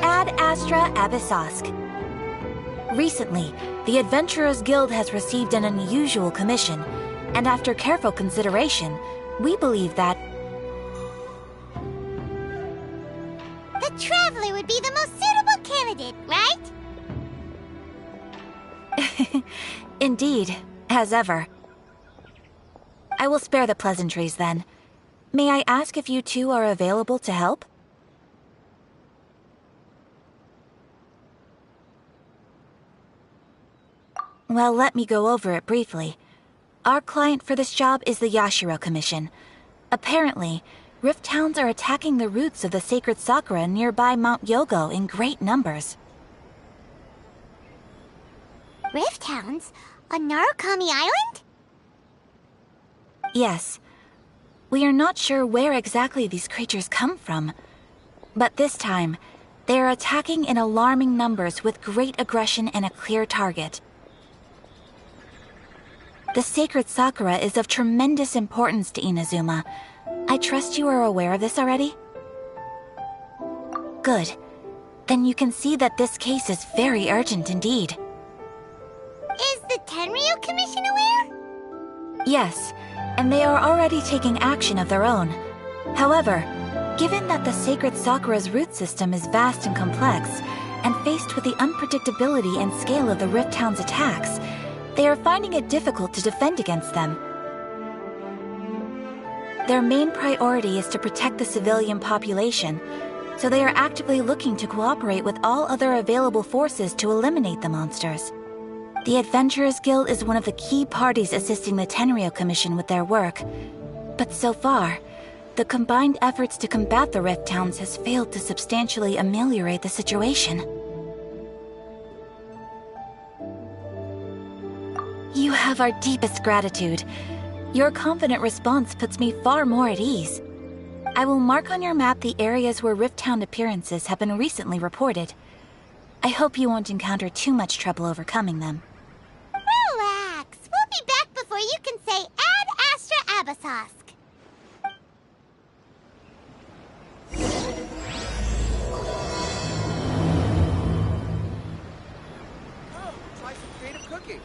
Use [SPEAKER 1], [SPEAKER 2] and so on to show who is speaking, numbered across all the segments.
[SPEAKER 1] Ad Astra Abyssosque. Recently, the Adventurers Guild has received an unusual commission, and after careful consideration, we believe that
[SPEAKER 2] the Traveler would be the most suitable candidate, right?
[SPEAKER 1] Indeed, as ever. I will spare the pleasantries then. May I ask if you two are available to help? Well, let me go over it briefly. Our client for this job is the Yashiro Commission. Apparently, Rift Hounds are attacking the roots of the sacred sakura nearby Mount Yogo in great numbers.
[SPEAKER 2] Rift Hounds? On Narukami Island?
[SPEAKER 1] Yes. We are not sure where exactly these creatures come from. But this time, they are attacking in alarming numbers with great aggression and a clear target. The sacred sakura is of tremendous importance to Inazuma. I trust you are aware of this already? Good. Then you can see that this case is very urgent indeed.
[SPEAKER 2] Is the Tenryu Commission aware?
[SPEAKER 1] Yes, and they are already taking action of their own. However, given that the sacred sakura's root system is vast and complex, and faced with the unpredictability and scale of the Rift Hound's attacks, they are finding it difficult to defend against them. Their main priority is to protect the civilian population, so they are actively looking to cooperate with all other available forces to eliminate the monsters. The Adventurers Guild is one of the key parties assisting the Tenryu Commission with their work, but so far, the combined efforts to combat the Rift Hounds has failed to substantially ameliorate the situation. You have our deepest gratitude. Your confident response puts me far more at ease. I will mark on your map the areas where Rift Hound appearances have been recently reported. I hope you won't encounter too much trouble overcoming them.
[SPEAKER 2] Relax. We'll be back before you can say Ad Astra Abyssosque.
[SPEAKER 3] Oh, try some creative cooking.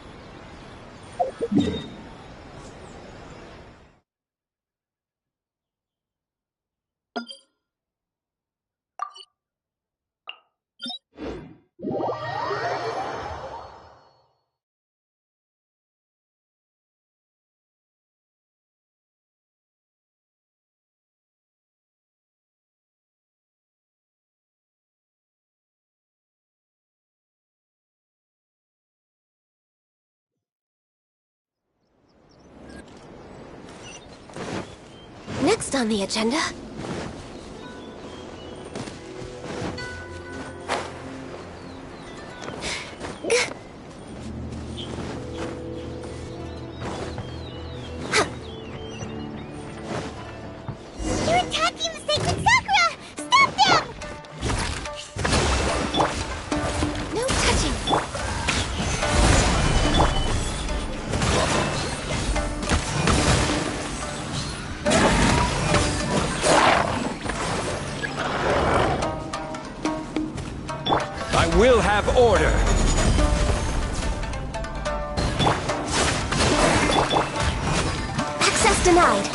[SPEAKER 4] Next on the agenda...
[SPEAKER 2] They're attacking the sacred sakura! Stop them!
[SPEAKER 4] No touching!
[SPEAKER 3] I will have order.
[SPEAKER 4] Access denied.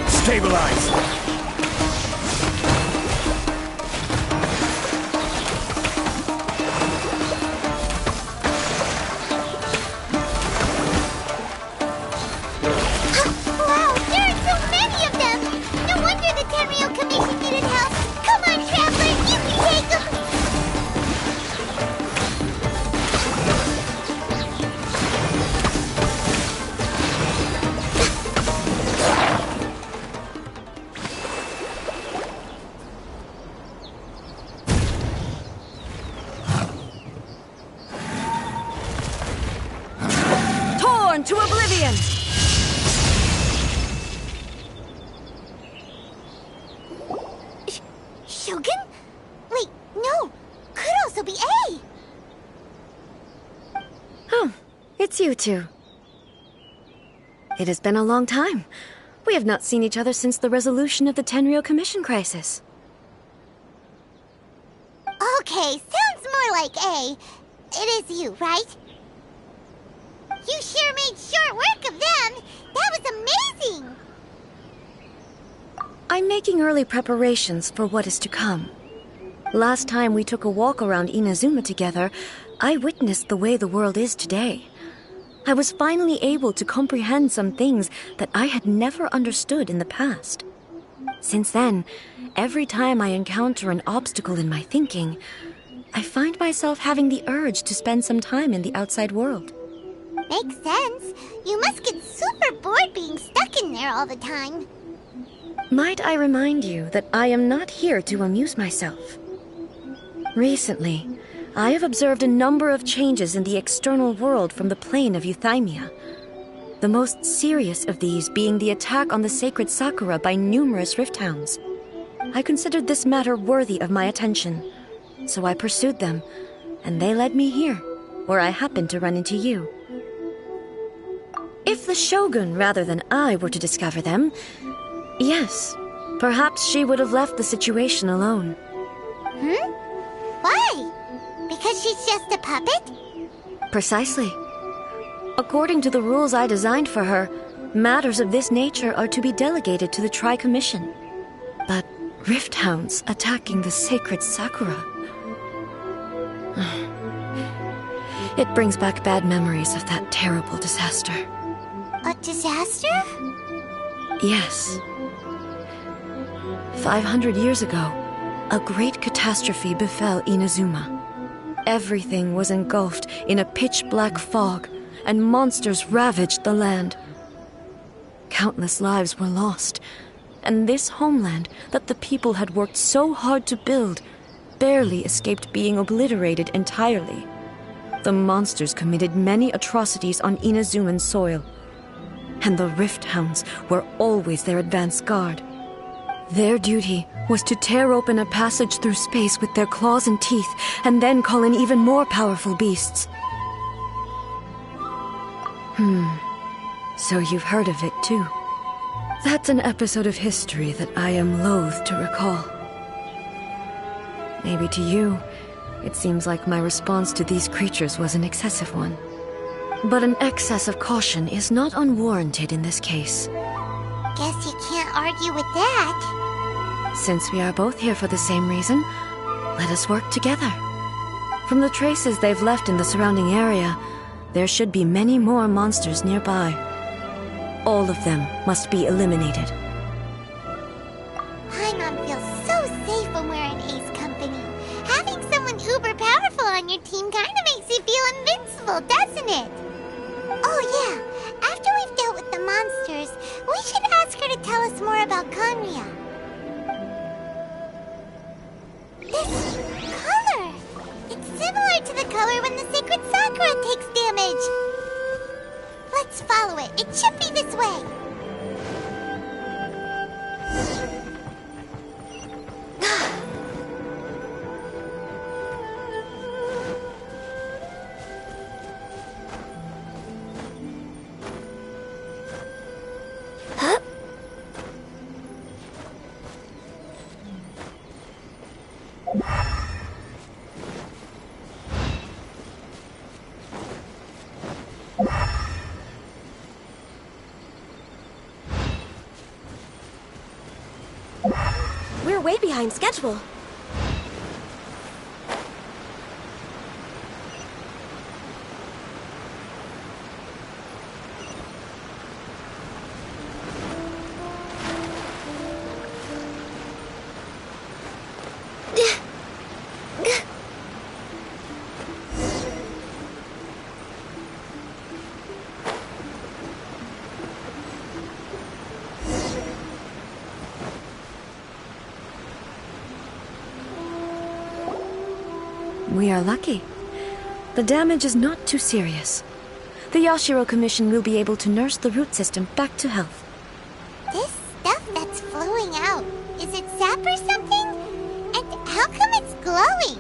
[SPEAKER 3] Stabilize.
[SPEAKER 2] Wow, there are so many of them! No
[SPEAKER 5] everyone to oblivion!
[SPEAKER 2] Shogun? Wait, no! Could also be A!
[SPEAKER 5] Oh, it's you two. It has been a long time. We have not seen each other since the resolution of the Tenryou Commission crisis.
[SPEAKER 2] Okay, sounds more like A. It is you, right? You sure made short work of them! That was amazing!
[SPEAKER 5] I'm making early preparations for what is to come. Last time we took a walk around Inazuma together, I witnessed the way the world is today. I was finally able to comprehend some things that I had never understood in the past. Since then, every time I encounter an obstacle in my thinking, I find myself having the urge to spend some time in the outside world.
[SPEAKER 2] Makes sense. You must get super bored being stuck in there all the time.
[SPEAKER 5] Might I remind you that I am not here to amuse myself? Recently, I have observed a number of changes in the external world from the plane of Euthymia. The most serious of these being the attack on the sacred Sakura by numerous rift hounds. I considered this matter worthy of my attention, so I pursued them, and they led me here, where I happened to run into you. If the Shogun rather than I were to discover them, yes, perhaps she would have left the situation alone.
[SPEAKER 2] Why? Because she's just a puppet?
[SPEAKER 5] Precisely. According to the rules I designed for her, matters of this nature are to be delegated to the Tri-Commission. But rift hounds attacking the sacred Sakura... It brings back bad memories of that terrible disaster.
[SPEAKER 2] A disaster?
[SPEAKER 5] Yes. 500 years ago, a great catastrophe befell Inazuma. Everything was engulfed in a pitch-black fog, and monsters ravaged the land. Countless lives were lost, and this homeland that the people had worked so hard to build barely escaped being obliterated entirely. The monsters committed many atrocities on Inazuman soil, and the Rift Hounds were always their advance guard. Their duty was to tear open a passage through space with their claws and teeth, and then call in even more powerful beasts. So you've heard of it too. That's an episode of history that I am loath to recall. Maybe to you, it seems like my response to these creatures was an excessive one. But an excess of caution is not unwarranted in this case.
[SPEAKER 2] Guess you can't argue with that.
[SPEAKER 5] Since we are both here for the same reason, let us work together. From the traces they've left in the surrounding area, there should be many more monsters nearby. All of them must be eliminated.
[SPEAKER 2] Paimon feels so safe when we're in Ace company. Having someone uber powerful on your team kinda makes you feel invincible, doesn't it? Oh yeah, after we've dealt with the monsters, we should ask her to tell us more about Conria. This color! It's similar to the color when the sacred Sakura takes damage. Let's follow it. It should be this way.
[SPEAKER 4] We're way behind schedule.
[SPEAKER 5] We are lucky. The damage is not too serious. The Yashiro Commission will be able to nurse the root system back to health.
[SPEAKER 2] This stuff that's flowing out, is it sap or something? And how come it's glowing?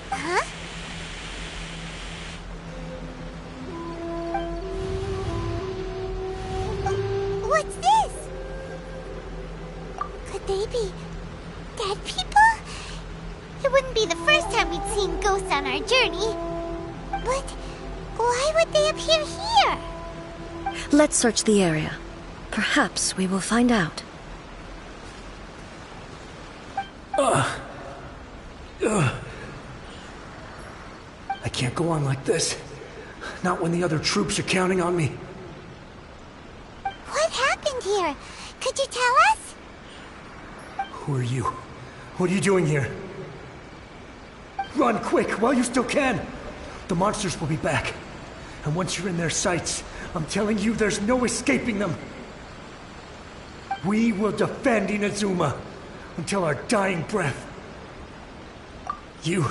[SPEAKER 2] Huh? What's this? Could they be dead people? It wouldn't be the first time we'd seen ghosts on our journey. But why would they appear here?
[SPEAKER 5] Let's search the area. Perhaps we will find out.
[SPEAKER 6] I can't go on like this. Not when the other troops are counting on me.
[SPEAKER 2] What happened here? Could you tell us?
[SPEAKER 6] Who are you? What are you doing here? Run quick while you still can! The monsters will be back. And once you're in their sights, I'm telling you there's no escaping them. We will defend Inazuma until our dying breath. You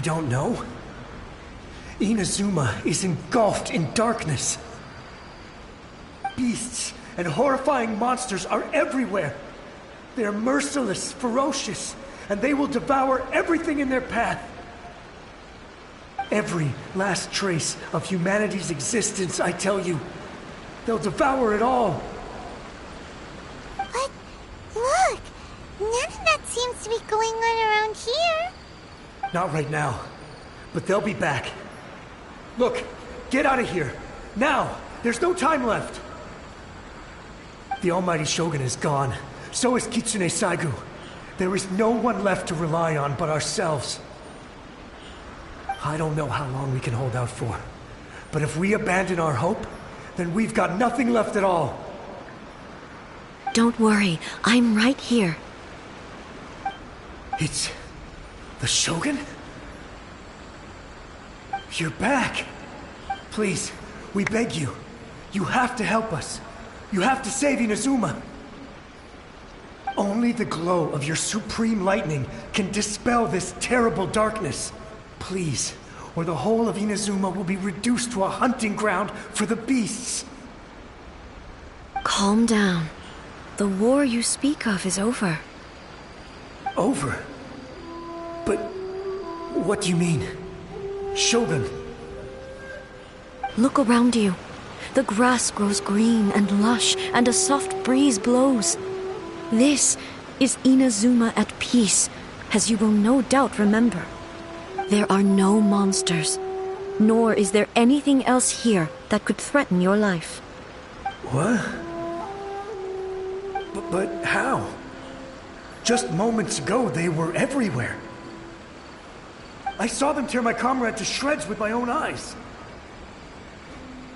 [SPEAKER 6] don't know? Inazuma is engulfed in darkness. Beasts and horrifying monsters are everywhere. They are merciless, ferocious, and they will devour everything in their path. Every last trace of humanity's existence, I tell you. They'll devour it all.
[SPEAKER 2] But look, none of that seems to be going on around here.
[SPEAKER 6] Not right now, but they'll be back. Look, get out of here. Now! There's no time left! The Almighty Shogun is gone. So is Kitsune Saigu. There is no one left to rely on but ourselves. I don't know how long we can hold out for. But if we abandon our hope, then we've got nothing left at all.
[SPEAKER 5] Don't worry, I'm right here.
[SPEAKER 6] It's the Shogun? You're back! Please, we beg you. You have to help us. You have to save Inazuma. Only the glow of your supreme lightning can dispel this terrible darkness. Please, or the whole of Inazuma will be reduced to a hunting ground for the beasts.
[SPEAKER 5] Calm down. The war you speak of is over.
[SPEAKER 6] Over? But what do you mean? Shogun?
[SPEAKER 5] Look around you. The grass grows green and lush, and a soft breeze blows. This is Inazuma at peace, as you will no doubt remember. There are no monsters, nor is there anything else here that could threaten your life.
[SPEAKER 6] What? But how? Just moments ago, they were everywhere. I saw them tear my comrade to shreds with my own eyes.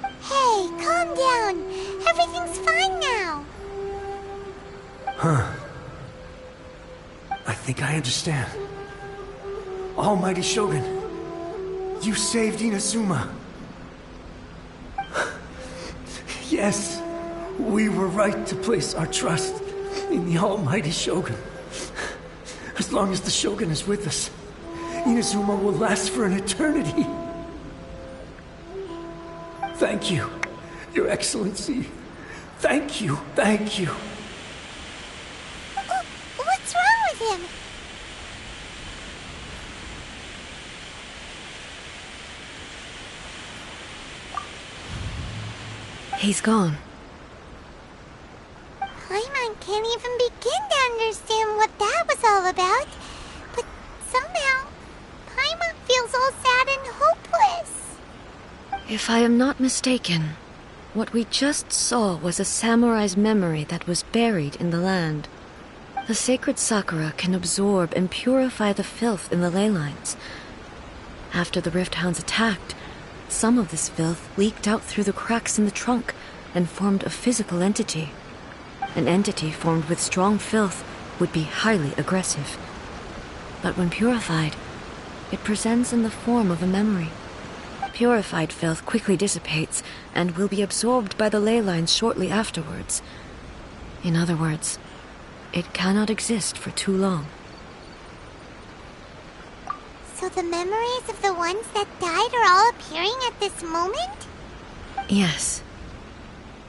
[SPEAKER 2] Hey, calm down. Everything's fine now.
[SPEAKER 6] Huh. I think I understand. Almighty Shogun, you saved Inazuma. Yes, we were right to place our trust in the Almighty Shogun. As long as the Shogun is with us, Inazuma will last for an eternity. Thank you, Your Excellency. Thank you, thank you.
[SPEAKER 2] What's wrong with him?
[SPEAKER 5] He's gone.
[SPEAKER 2] Paimon can't even begin to understand what that was all about. But somehow, Paimon feels all sad and hopeless.
[SPEAKER 5] If I am not mistaken, what we just saw was a samurai's memory that was buried in the land. The sacred sakura can absorb and purify the filth in the ley lines. After the Rift Hounds attacked, some of this filth leaked out through the cracks in the trunk and formed a physical entity. An entity formed with strong filth would be highly aggressive. But when purified, it presents in the form of a memory. Purified filth quickly dissipates and will be absorbed by the ley lines shortly afterwards. In other words, it cannot exist for too long.
[SPEAKER 2] So the memories of the ones that died are all appearing at this moment?
[SPEAKER 5] Yes.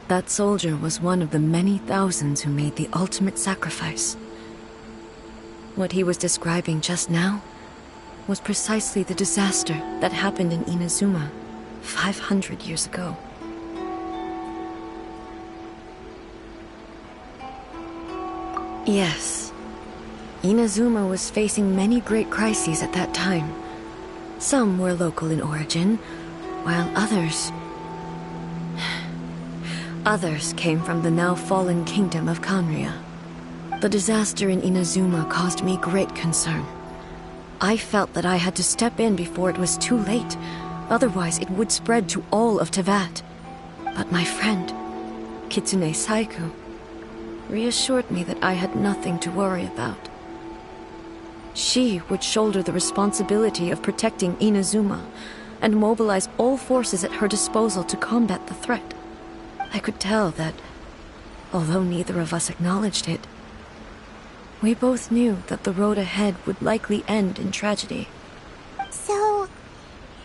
[SPEAKER 5] That soldier was one of the many thousands who made the ultimate sacrifice. What he was describing just now was precisely the disaster that happened in Inazuma 500 years ago. Yes. Inazuma was facing many great crises at that time. Some were local in origin, while others came from the now fallen kingdom of Kanria. The disaster in Inazuma caused me great concern. I felt that I had to step in before it was too late, otherwise it would spread to all of Tevat. But my friend, Kitsune Saiku, reassured me that I had nothing to worry about. She would shoulder the responsibility of protecting Inazuma and mobilize all forces at her disposal to combat the threat. I could tell that, although neither of us acknowledged it, we both knew that the road ahead would likely end in tragedy.
[SPEAKER 2] So,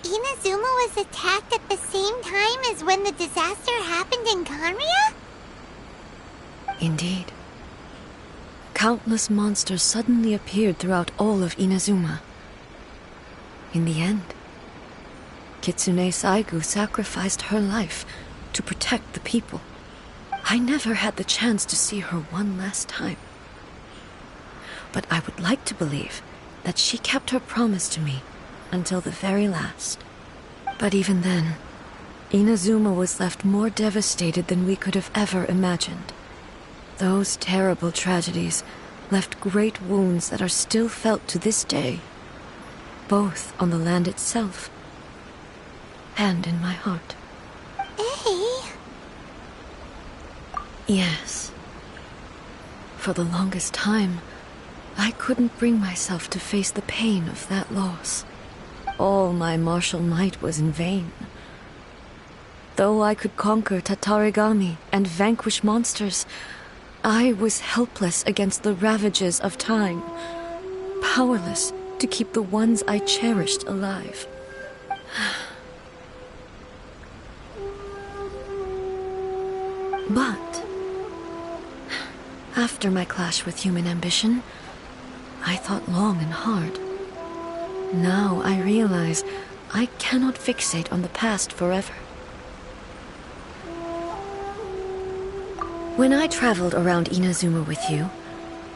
[SPEAKER 2] Inazuma was attacked at the same time as when the disaster happened in Kanria?
[SPEAKER 5] Indeed. Countless monsters suddenly appeared throughout all of Inazuma. In the end, Kitsune Saigu sacrificed her life to protect the people. I never had the chance to see her one last time. But I would like to believe that she kept her promise to me until the very last. But even then, Inazuma was left more devastated than we could have ever imagined. Those terrible tragedies left great wounds that are still felt to this day, both on the land itself and in my heart.
[SPEAKER 2] Hey?
[SPEAKER 5] Yes. For the longest time, I couldn't bring myself to face the pain of that loss. All my martial might was in vain. Though I could conquer Tatarigami and vanquish monsters, I was helpless against the ravages of time, powerless to keep the ones I cherished alive. But after my clash with human ambition, I thought long and hard. Now I realize I cannot fixate on the past forever. When I traveled around Inazuma with you,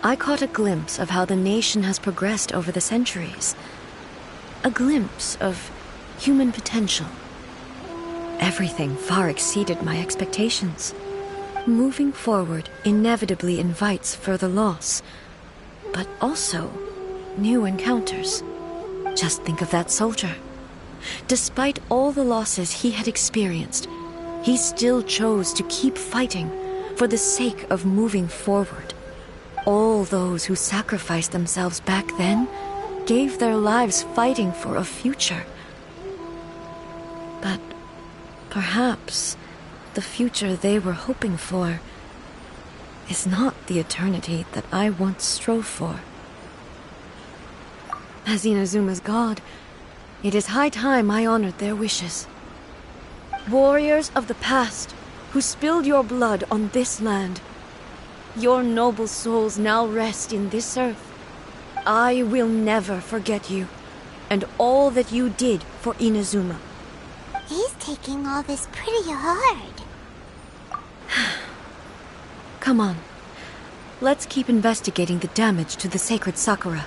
[SPEAKER 5] I caught a glimpse of how the nation has progressed over the centuries. A glimpse of human potential. Everything far exceeded my expectations. Moving forward inevitably invites further loss, but also new encounters. Just think of that soldier. Despite all the losses he had experienced, he still chose to keep fighting for the sake of moving forward. All those who sacrificed themselves back then gave their lives fighting for a future. But perhaps the future they were hoping for is not the eternity that I once strove for. As Inazuma's god, it is high time I honored their wishes. Warriors of the past, who spilled your blood on this land, your noble souls now rest in this earth. I will never forget you, and all that you did for Inazuma.
[SPEAKER 2] He's taking all this pretty hard.
[SPEAKER 5] Come on. Let's keep investigating the damage to the sacred Sakura.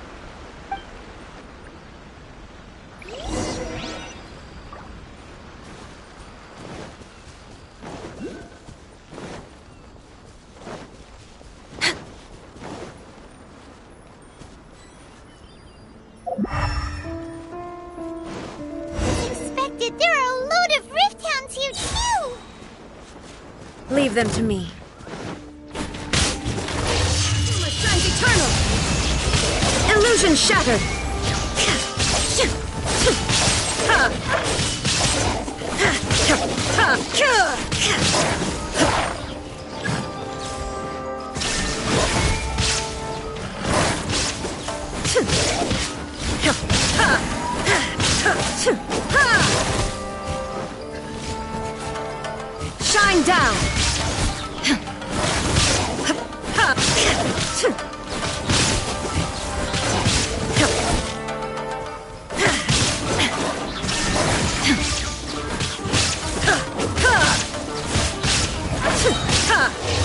[SPEAKER 2] Expected, there are a load of Rift Hounds here too!
[SPEAKER 5] Leave them to me. My strength eternal! Illusion shattered! Shine down!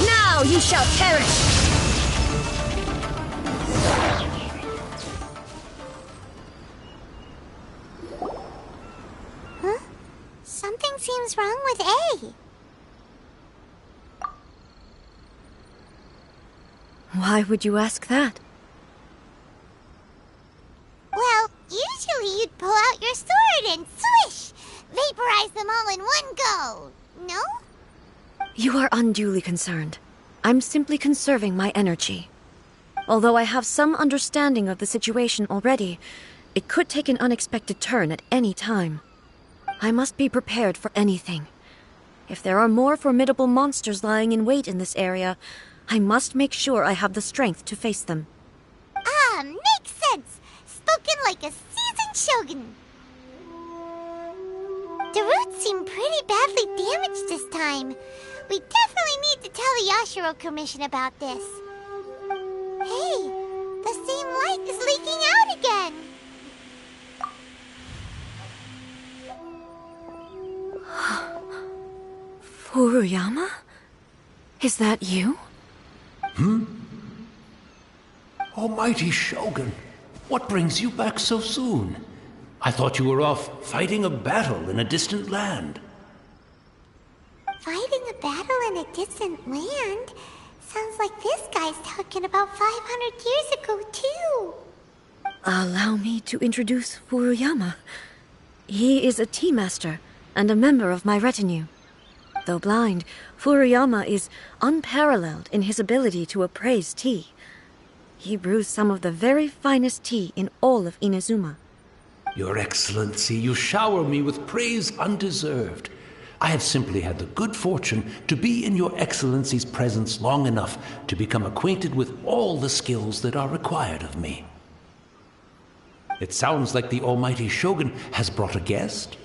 [SPEAKER 5] Now you shall perish!
[SPEAKER 2] Huh? Something seems wrong with A.
[SPEAKER 5] Why would you ask that?
[SPEAKER 2] Well, usually you'd pull out your sword and swish! Vaporize them all in one go! No?
[SPEAKER 5] You are unduly concerned. I'm simply conserving my energy. Although I have some understanding of the situation already, it could take an unexpected turn at any time. I must be prepared for anything. If there are more formidable monsters lying in wait in this area, I must make sure I have the strength to face them.
[SPEAKER 2] Ah, makes sense! Spoken like a seasoned shogun. The roots seem pretty badly damaged this time. We definitely need to tell the Yashiro Commission about this. Hey, the same light is leaking out again.
[SPEAKER 5] Furuyama? Is that you?
[SPEAKER 7] Almighty Shogun, what brings you back so soon? I thought you were off fighting a battle in a distant land.
[SPEAKER 2] Fighting a battle in a distant land? Sounds like this guy's talking about 500 years ago, too.
[SPEAKER 5] Allow me to introduce Furuyama. He is a tea master and a member of my retinue. Though blind, Furuyama is unparalleled in his ability to appraise tea. He brews some of the very finest tea in all of Inazuma.
[SPEAKER 7] Your Excellency, you shower me with praise undeserved. I have simply had the good fortune to be in Your Excellency's presence long enough to become acquainted with all the skills that are required of me. It sounds like the Almighty Shogun has brought a guest.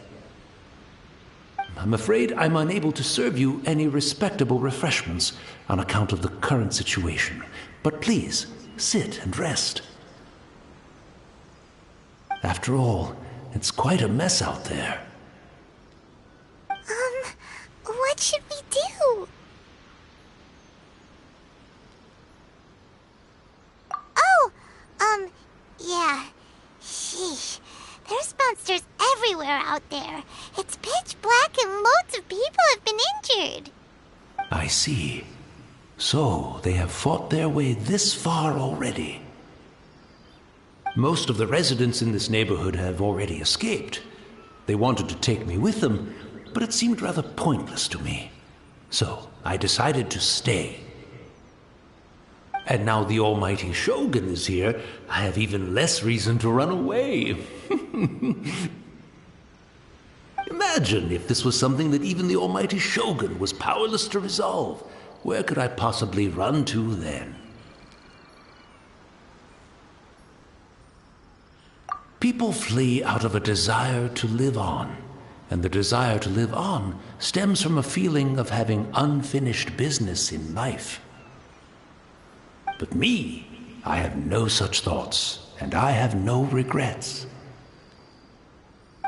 [SPEAKER 7] I'm afraid I'm unable to serve you any respectable refreshments on account of the current situation. But please, sit and rest. After all, it's quite a mess out there.
[SPEAKER 2] What should we do? Oh, yeah. Sheesh. There's monsters everywhere out there. It's pitch black and loads of people have been injured.
[SPEAKER 7] I see. So, they have fought their way this far already. Most of the residents in this neighborhood have already escaped. They wanted to take me with them, but it seemed rather pointless to me. So, I decided to stay. And now the Almighty Shogun is here, I have even less reason to run away. Imagine if this was something that even the Almighty Shogun was powerless to resolve. Where could I possibly run to then? People flee out of a desire to live on, and the desire to live on stems from a feeling of having unfinished business in life. But me, I have no such thoughts, and I have no regrets.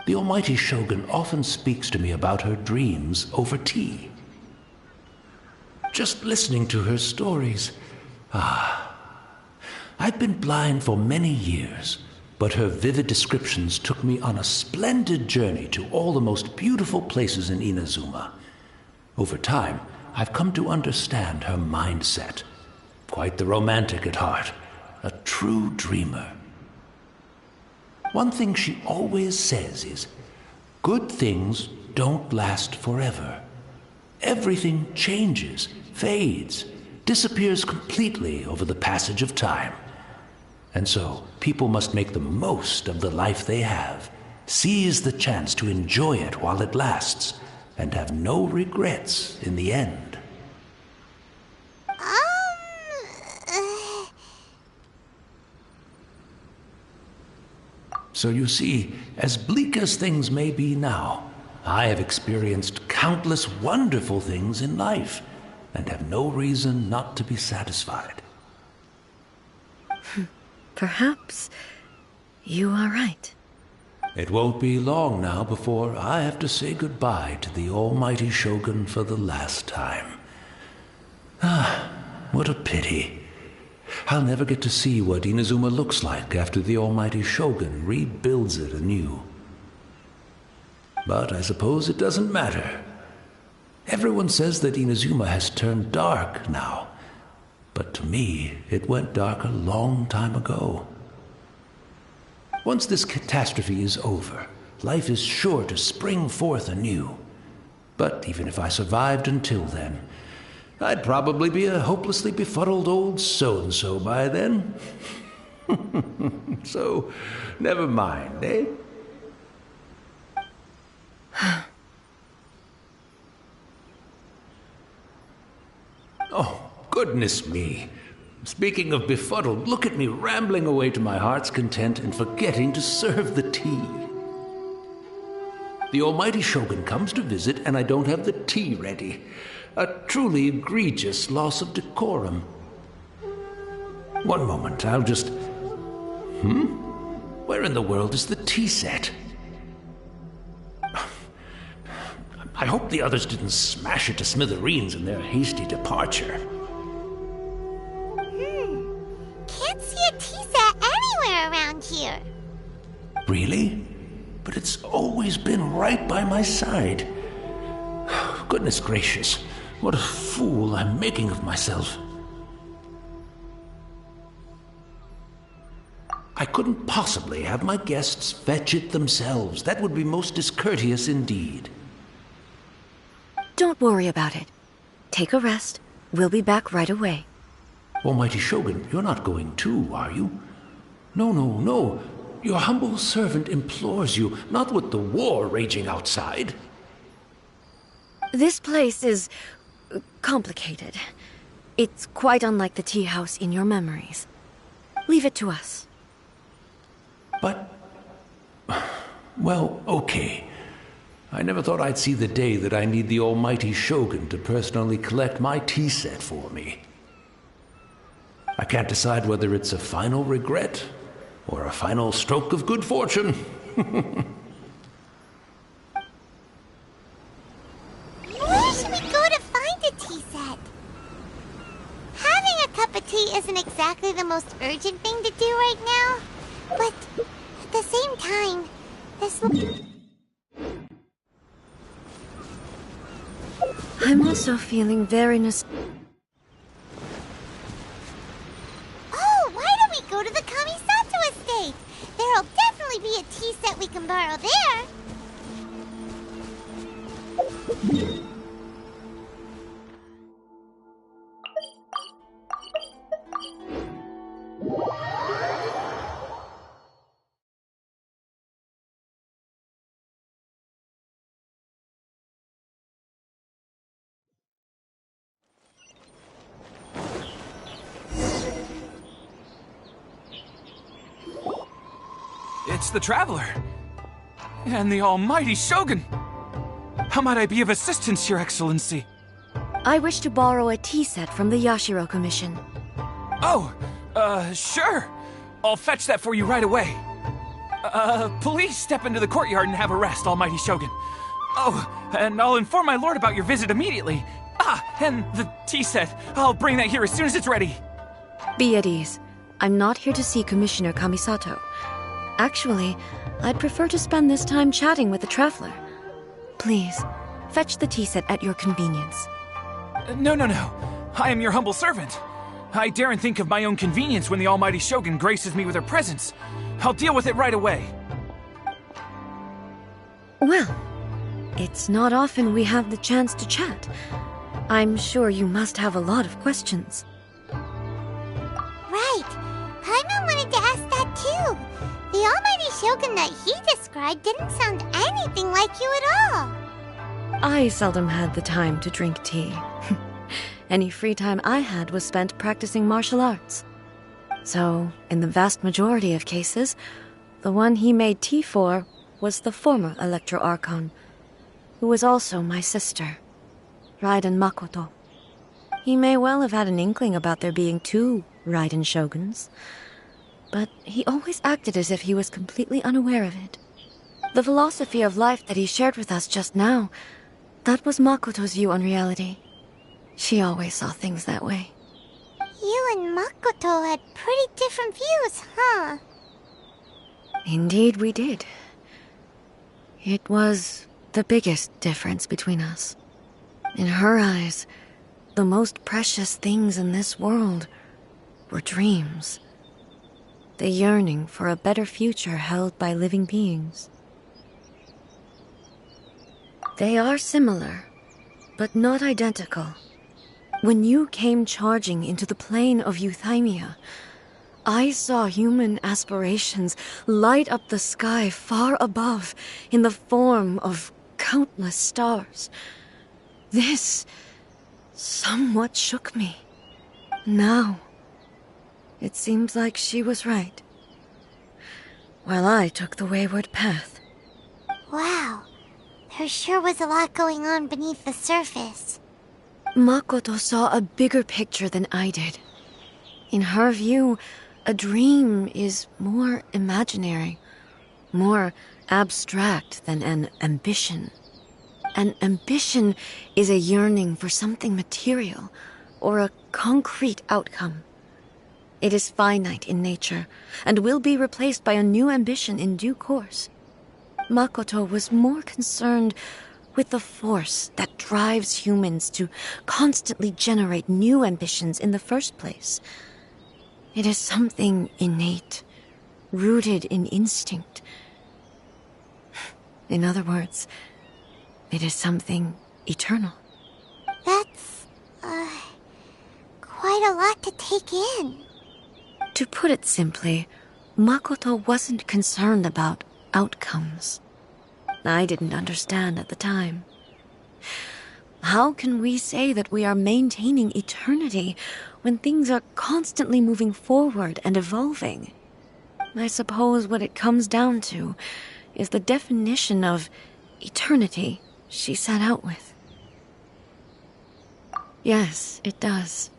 [SPEAKER 7] The Almighty Shogun often speaks to me about her dreams over tea. Just listening to her stories, I've been blind for many years, but her vivid descriptions took me on a splendid journey to all the most beautiful places in Inazuma. Over time, I've come to understand her mindset. Quite the romantic at heart, a true dreamer. One thing she always says is, good things don't last forever. Everything changes, fades, disappears completely over the passage of time. And so, people must make the most of the life they have, seize the chance to enjoy it while it lasts, and have no regrets in the end. So you see, as bleak as things may be now, I have experienced countless wonderful things in life, and have no reason not to be satisfied.
[SPEAKER 5] Perhaps you are right.
[SPEAKER 7] It won't be long now before I have to say goodbye to the almighty Shogun for the last time. Ah, what a pity. I'll never get to see what Inazuma looks like after the almighty Shogun rebuilds it anew. But I suppose it doesn't matter. Everyone says that Inazuma has turned dark now, but to me, it went dark a long time ago. Once this catastrophe is over, life is sure to spring forth anew. But even if I survived until then, I'd probably be a hopelessly befuddled old so-and-so by then. So, never mind, eh? Oh, goodness me. Speaking of befuddled, look at me rambling away to my heart's content and forgetting to serve the tea. The almighty Shogun comes to visit and I don't have the tea ready. A truly egregious loss of decorum. One moment, I'll just... Where in the world is the tea set? I hope the others didn't smash it to smithereens in their hasty departure.
[SPEAKER 2] Can't see a tea set anywhere around here.
[SPEAKER 7] Really? But it's always been right by my side. Goodness gracious, what a fool I'm making of myself. I couldn't possibly have my guests fetch it themselves. That would be most discourteous indeed.
[SPEAKER 5] Don't worry about it. Take a rest. We'll be back right away.
[SPEAKER 7] Almighty Shogun, you're not going too, are you? No. Your humble servant implores you, not with the war raging outside.
[SPEAKER 5] This place is complicated. It's quite unlike the tea house in your memories. Leave it to us.
[SPEAKER 7] But... well, okay. I never thought I'd see the day that I need the almighty Shogun to personally collect my tea set for me. I can't decide whether it's a final regret or a final stroke of good fortune.
[SPEAKER 2] Where should we go to find a tea set? Having a cup of tea isn't exactly the most urgent thing to do right now, but at the same time, this will...
[SPEAKER 5] I'm also feeling very
[SPEAKER 2] Oh, why don't we go to the Kamisato estate? There'll definitely be a tea set we can borrow there.
[SPEAKER 8] It's the Traveler. And the almighty Shogun. How might I be of assistance, Your Excellency?
[SPEAKER 5] I wish to borrow a tea set from the Yashiro Commission.
[SPEAKER 8] Oh, sure. I'll fetch that for you right away. Please step into the courtyard and have a rest, almighty Shogun. Oh, and I'll inform my lord about your visit immediately. Ah, and the tea set. I'll bring that here as soon as it's ready.
[SPEAKER 5] Be at ease. I'm not here to see Commissioner Kamisato. Actually, I'd prefer to spend this time chatting with the Traveler. Please, fetch the tea set at your convenience.
[SPEAKER 8] No. I am your humble servant. I daren't think of my own convenience when the almighty Shogun graces me with her presence. I'll deal with it right away.
[SPEAKER 5] Well, it's not often we have the chance to chat. I'm sure you must have a lot of questions.
[SPEAKER 2] Right. Paimon wanted to ask that too. The almighty Shogun that he described didn't sound anything like you at all.
[SPEAKER 5] I seldom had the time to drink tea. Any free time I had was spent practicing martial arts. So, in the vast majority of cases, The one he made tea for was the former Electro Archon, who was also my sister, Raiden Makoto. He may well have had an inkling about there being two Raiden Shoguns, but he always acted as if he was completely unaware of it. The philosophy of life that he shared with us just now, that was Makoto's view on reality. She always saw things that way.
[SPEAKER 2] You and Makoto had pretty different views, huh?
[SPEAKER 5] Indeed we did. It was the biggest difference between us. In her eyes, the most precious things in this world were dreams. The yearning for a better future held by living beings. They are similar, but not identical. When you came charging into the plane of Euthymia, I saw human aspirations light up the sky far above in the form of countless stars. This somewhat shook me. Now, it seems like she was right, while I took the wayward path.
[SPEAKER 2] Wow, there sure was a lot going on beneath the surface.
[SPEAKER 5] Makoto saw a bigger picture than I did. In her view, a dream is more imaginary, more abstract than an ambition. An ambition is a yearning for something material, or a concrete outcome. It is finite in nature, and will be replaced by a new ambition in due course. Makoto was more concerned with the force that drives humans to constantly generate new ambitions in the first place. It is something innate, rooted in instinct. In other words, it is something eternal.
[SPEAKER 2] That's, quite a lot to take in.
[SPEAKER 5] To put it simply, Makoto wasn't concerned about outcomes. I didn't understand at the time. How can we say that we are maintaining eternity when things are constantly moving forward and evolving? I suppose what it comes down to is the definition of eternity she set out with. Yes, it does.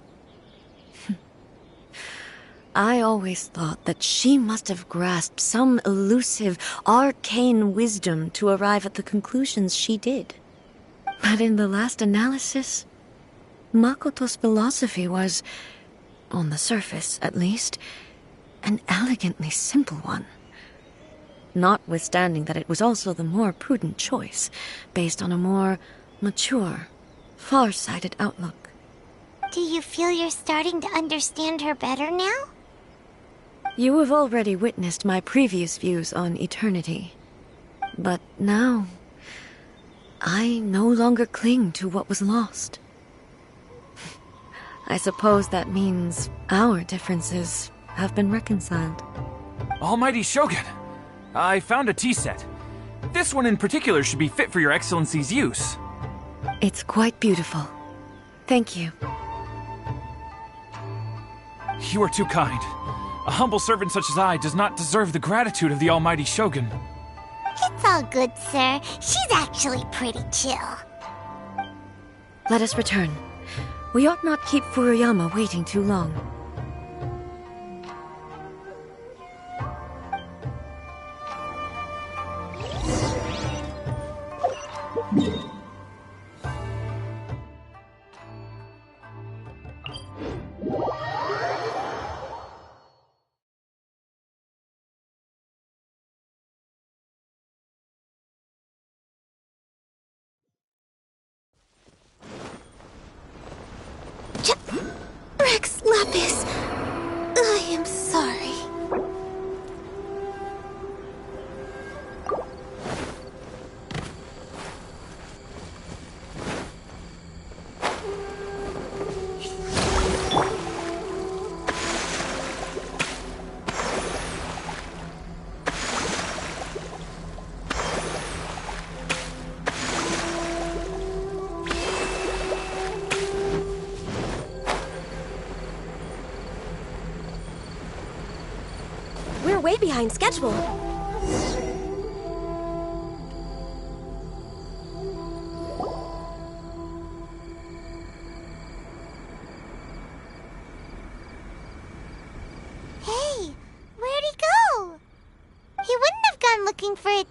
[SPEAKER 5] I always thought that she must have grasped some elusive, arcane wisdom to arrive at the conclusions she did. But in the last analysis, Makoto's philosophy was, on the surface at least, an elegantly simple one. Notwithstanding that it was also the more prudent choice, based on a more mature, far-sighted outlook.
[SPEAKER 2] Do you feel you're starting to understand her better now?
[SPEAKER 5] You have already witnessed my previous views on eternity. But now, I no longer cling to what was lost. I suppose that means our differences have been reconciled.
[SPEAKER 8] Almighty Shogun, I found a tea set. This one in particular should be fit for your Excellency's use.
[SPEAKER 5] It's quite beautiful. Thank you.
[SPEAKER 8] You are too kind. A humble servant such as I does not deserve the gratitude of the Almighty Shogun.
[SPEAKER 2] It's all good, sir. She's actually pretty chill.
[SPEAKER 5] Let us return. We ought not keep Furuyama waiting too long.
[SPEAKER 4] Rex Lapis, I am sorry. We're way behind schedule.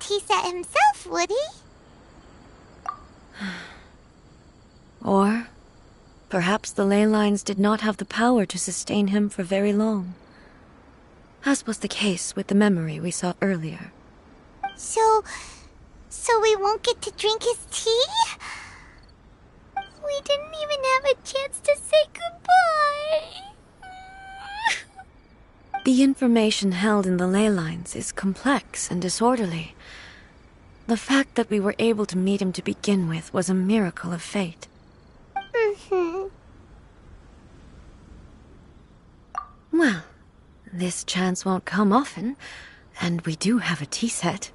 [SPEAKER 2] tea set himself, would he?
[SPEAKER 5] Or perhaps the ley lines did not have the power to sustain him for very long, as was the case with the memory we saw earlier.
[SPEAKER 2] So we won't get to drink his tea? We didn't even have a chance to say goodbye.
[SPEAKER 5] The information held in the ley lines is complex and disorderly. The fact that we were able to meet him to begin with was a miracle of fate. Well, this chance won't come often, and we do have a tea set.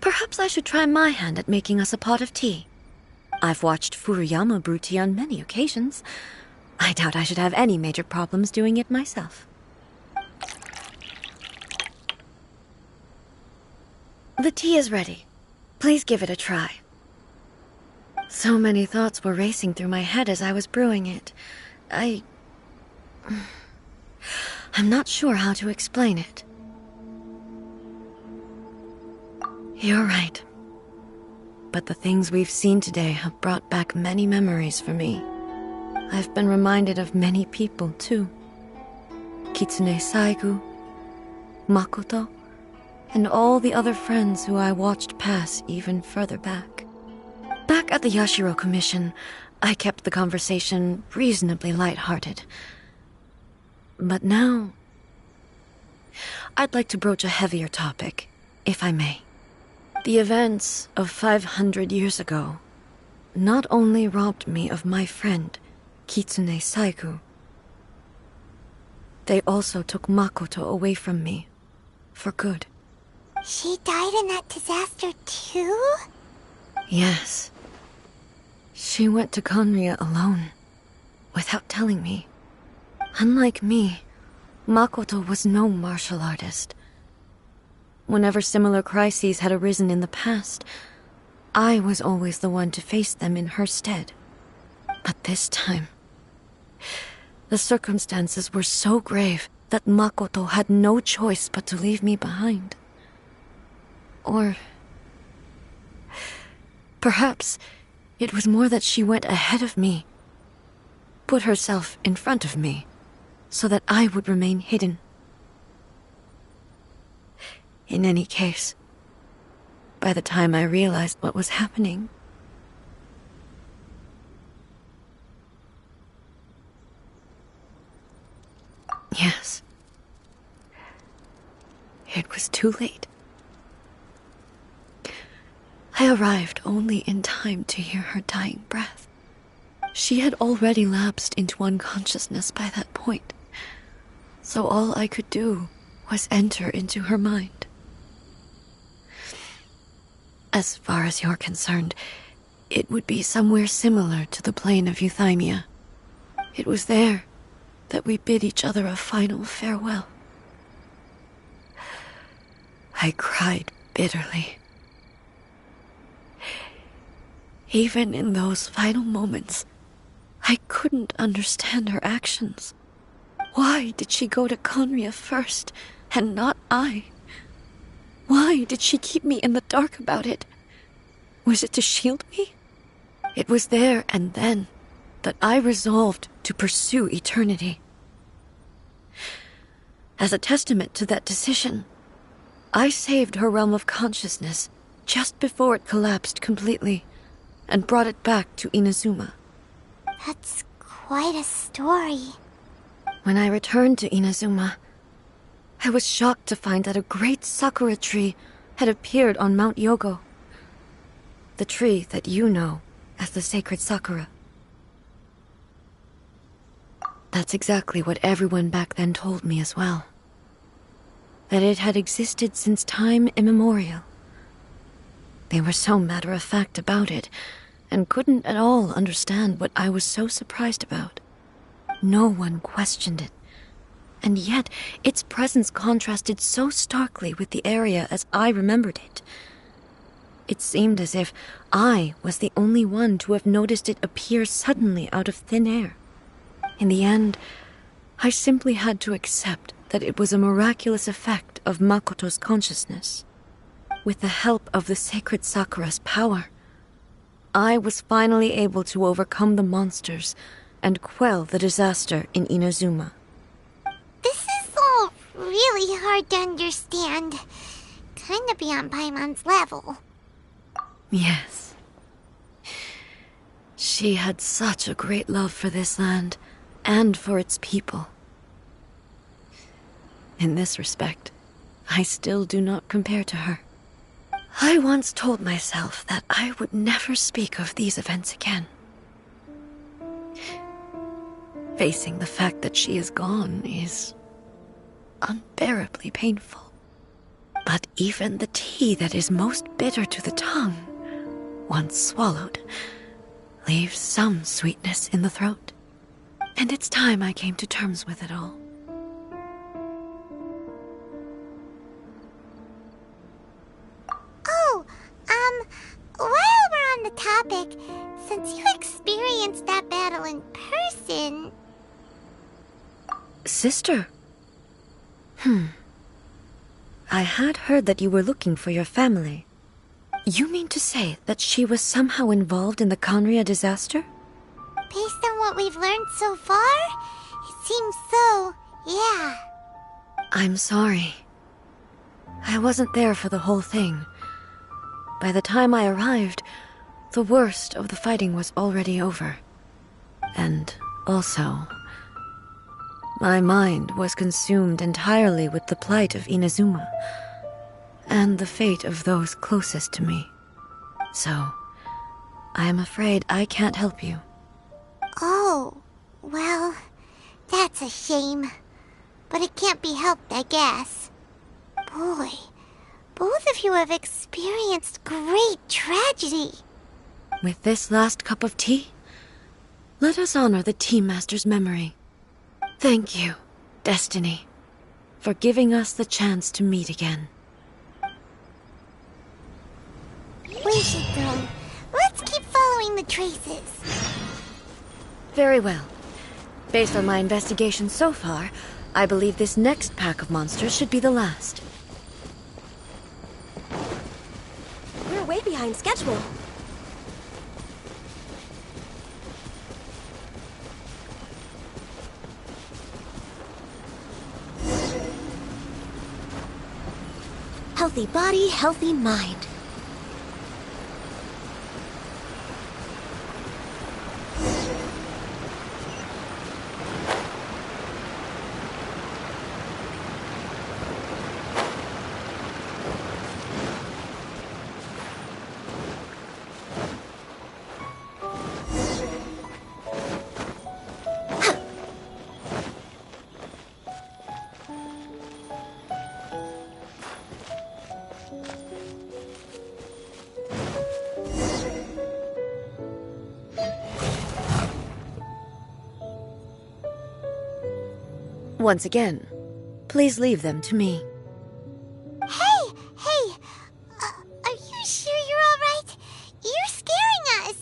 [SPEAKER 5] Perhaps I should try my hand at making us a pot of tea. I've watched Furuyama brew tea on many occasions. I doubt I should have any major problems doing it myself. The tea is ready. Please give it a try. So many thoughts were racing through my head as I was brewing it. I'm not sure how to explain it. You're right. But the things we've seen today have brought back many memories for me. I've been reminded of many people, too. Kitsune Saigu, Makoto, and all the other friends who I watched pass even further back. Back at the Yashiro Commission, I kept the conversation reasonably lighthearted. But now, I'd like to broach a heavier topic, if I may. The events of 500 years ago not only robbed me of my friend, Kitsune Saigu, they also took Makoto away from me, for good.
[SPEAKER 2] She died in that disaster too?
[SPEAKER 5] Yes. She went to Conria alone, without telling me. Unlike me, Makoto was no martial artist. Whenever similar crises had arisen in the past, I was always the one to face them in her stead. But this time, the circumstances were so grave that Makoto had no choice but to leave me behind. Or perhaps it was more that she went ahead of me, put herself in front of me, so that I would remain hidden. In any case, by the time I realized what was happening, yes, it was too late. I arrived only in time to hear her dying breath. She had already lapsed into unconsciousness by that point, so all I could do was enter into her mind. As far as you're concerned, it would be somewhere similar to the plane of Euthymia. It was there that we bid each other a final farewell. I cried bitterly. Even in those final moments, I couldn't understand her actions. Why did she go to Conria first, and not I? Why did she keep me in the dark about it? Was it to shield me? It was there and then that I resolved to pursue eternity. As a testament to that decision, I saved her realm of consciousness just before it collapsed completely, and brought it back to Inazuma.
[SPEAKER 2] That's quite a story.
[SPEAKER 5] When I returned to Inazuma, I was shocked to find that a great sakura tree had appeared on Mount Yogo. The tree that you know as the sacred sakura. That's exactly what everyone back then told me as well. That it had existed since time immemorial. They were so matter-of-fact about it, and couldn't at all understand what I was so surprised about. No one questioned it, and yet its presence contrasted so starkly with the area as I remembered it. It seemed as if I was the only one to have noticed it appear suddenly out of thin air. In the end, I simply had to accept that it was a miraculous effect of Makoto's consciousness. with the help of the sacred Sakura's power, I was finally able to overcome the monsters and quell the disaster in Inazuma.
[SPEAKER 2] This is all really hard to understand. Kinda beyond Paimon's level.
[SPEAKER 5] Yes. She had such a great love for this land and for its people. In this respect, I still do not compare to her. I once told myself that I would never speak of these events again. Facing the fact that she is gone is unbearably painful. But even the tea that is most bitter to the tongue, once swallowed, leaves some sweetness in the throat. And it's time I came to terms with it all.
[SPEAKER 2] Oh, while we're on the topic, since you experienced that battle in person...
[SPEAKER 5] Sister? I had heard that you were looking for your family. You mean to say that she was somehow involved in the Conria disaster?
[SPEAKER 2] Based on what we've learned so far, it seems so, yeah.
[SPEAKER 5] I'm sorry. I wasn't there for the whole thing. By the time I arrived, the worst of the fighting was already over. And also, my mind was consumed entirely with the plight of Inazuma and the fate of those closest to me. So, I am afraid I can't help you.
[SPEAKER 2] Oh, well, that's a shame. But it can't be helped, I guess. Boy, both of you have experienced great tragedy.
[SPEAKER 5] With this last cup of tea, let us honor the Tea Master's memory. Thank you, Destiny, for giving us the chance to meet again.
[SPEAKER 2] We should go. Let's keep following the traces.
[SPEAKER 5] Very well. Based on my investigation so far, I believe this next pack of monsters should be the last.
[SPEAKER 4] We're way behind schedule. Healthy body, healthy mind.
[SPEAKER 5] Once again, please leave them to me.
[SPEAKER 2] Hey! Are you sure you're all right? You're scaring us!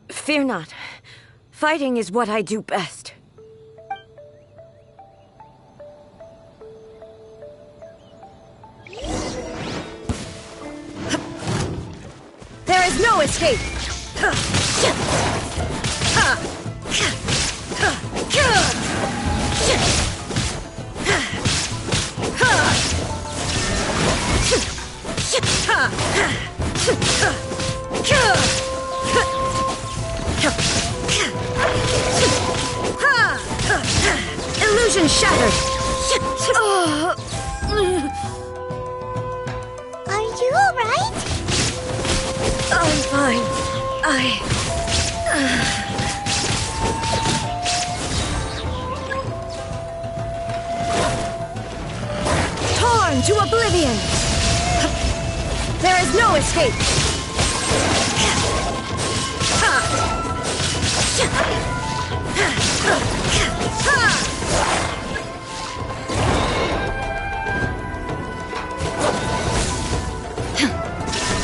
[SPEAKER 5] Fear not. Fighting is what I do best. There is no escape! Illusion shattered!
[SPEAKER 2] Are you all right?
[SPEAKER 5] I'm fine. Torn to oblivion! There is no escape!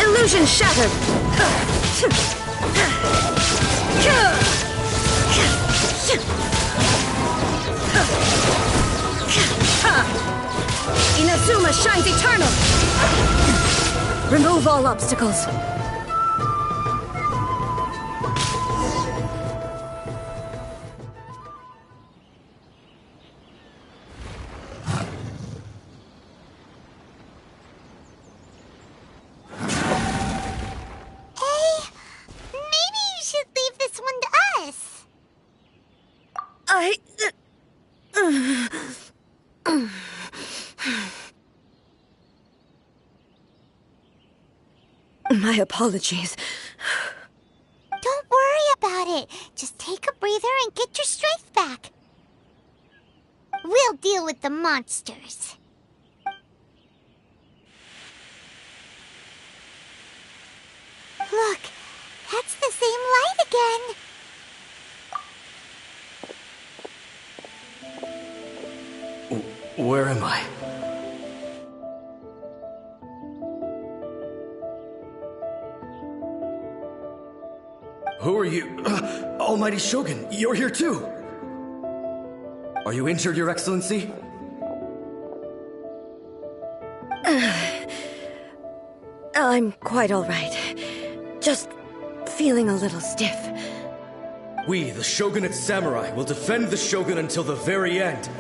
[SPEAKER 5] Illusion shattered! Inazuma shines eternal! Remove all obstacles. My apologies.
[SPEAKER 2] Don't worry about it. Just take a breather and get your strength back. We'll deal with the monsters. Look, that's the same light again.
[SPEAKER 9] Where am I? Who are you? Almighty Shogun, you're here too! Are you injured, Your Excellency?
[SPEAKER 5] I'm quite all right. Just feeling a little stiff.
[SPEAKER 9] We, the Shogunate Samurai, will defend the Shogun until the very end.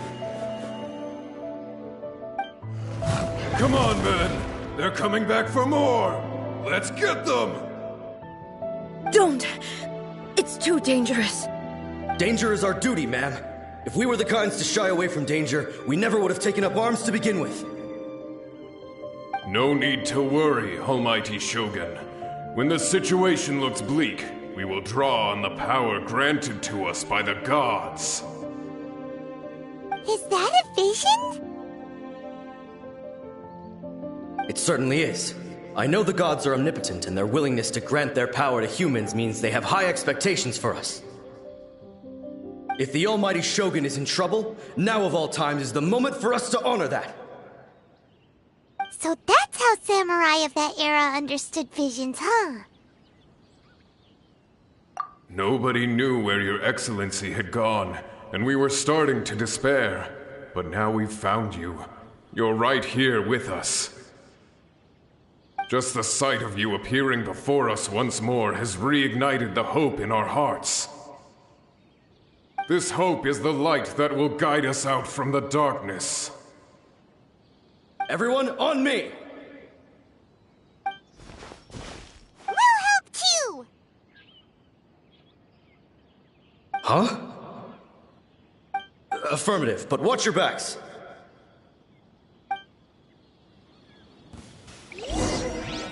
[SPEAKER 3] Come on, men! They're coming back for more! Let's get them!
[SPEAKER 5] Don't! It's too dangerous.
[SPEAKER 9] Danger is our duty, ma'am. If we were the kinds to shy away from danger, we never would have taken up arms to begin with.
[SPEAKER 10] No need to worry, Almighty Shogun. When the situation looks bleak, we will draw on the power granted to us by the gods.
[SPEAKER 2] Is that a vision?
[SPEAKER 9] It certainly is. I know the gods are omnipotent, and their willingness to grant their power to humans means they have high expectations for us. If the Almighty Shogun is in trouble, now of all times is the moment for us to honor that.
[SPEAKER 2] So that's how samurai of that era understood visions, huh?
[SPEAKER 10] Nobody knew where Your Excellency had gone, and we were starting to despair. But now we've found you. You're right here with us. Just the sight of you appearing before us once more has reignited the hope in our hearts. This hope is the light that will guide us out from the darkness.
[SPEAKER 9] Everyone, on me!
[SPEAKER 2] We'll help too!
[SPEAKER 9] Huh? Affirmative, but watch your backs.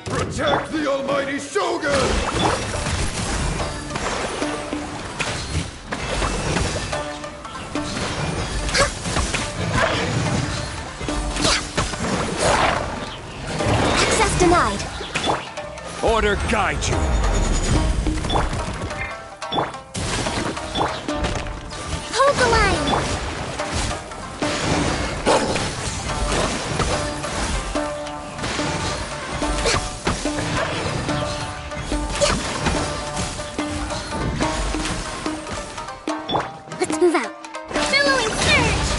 [SPEAKER 3] Protect the Almighty Shogun!
[SPEAKER 4] Access denied.
[SPEAKER 3] Order guide you.
[SPEAKER 2] Hold the line! Let's move out. Billowing surge!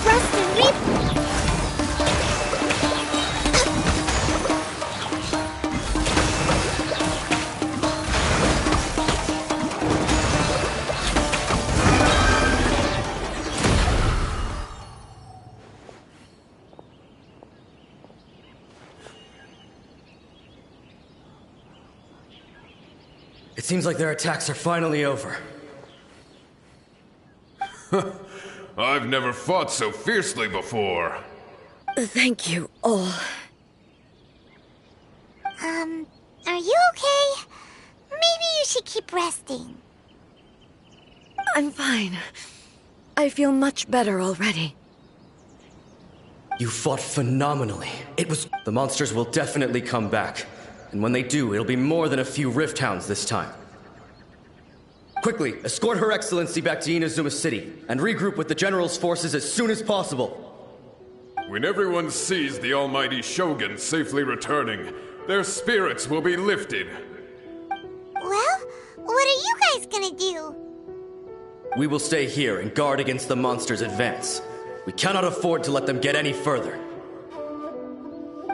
[SPEAKER 2] Rust and reap!
[SPEAKER 9] It seems like their attacks are finally over.
[SPEAKER 10] I've never fought so fiercely before.
[SPEAKER 5] Thank you all.
[SPEAKER 2] Are you okay? Maybe you should keep resting.
[SPEAKER 5] I'm fine. I feel much better already.
[SPEAKER 9] You fought phenomenally. It was... The monsters will definitely come back. And when they do, it'll be more than a few Rift Hounds this time. Quickly, escort Her Excellency back to Inazuma City, and regroup with the General's forces as soon as possible.
[SPEAKER 10] When everyone sees the Almighty Shogun safely returning, their spirits will be lifted.
[SPEAKER 2] Well, what are you guys gonna do?
[SPEAKER 9] We will stay here and guard against the monsters' advance. We cannot afford to let them get any further.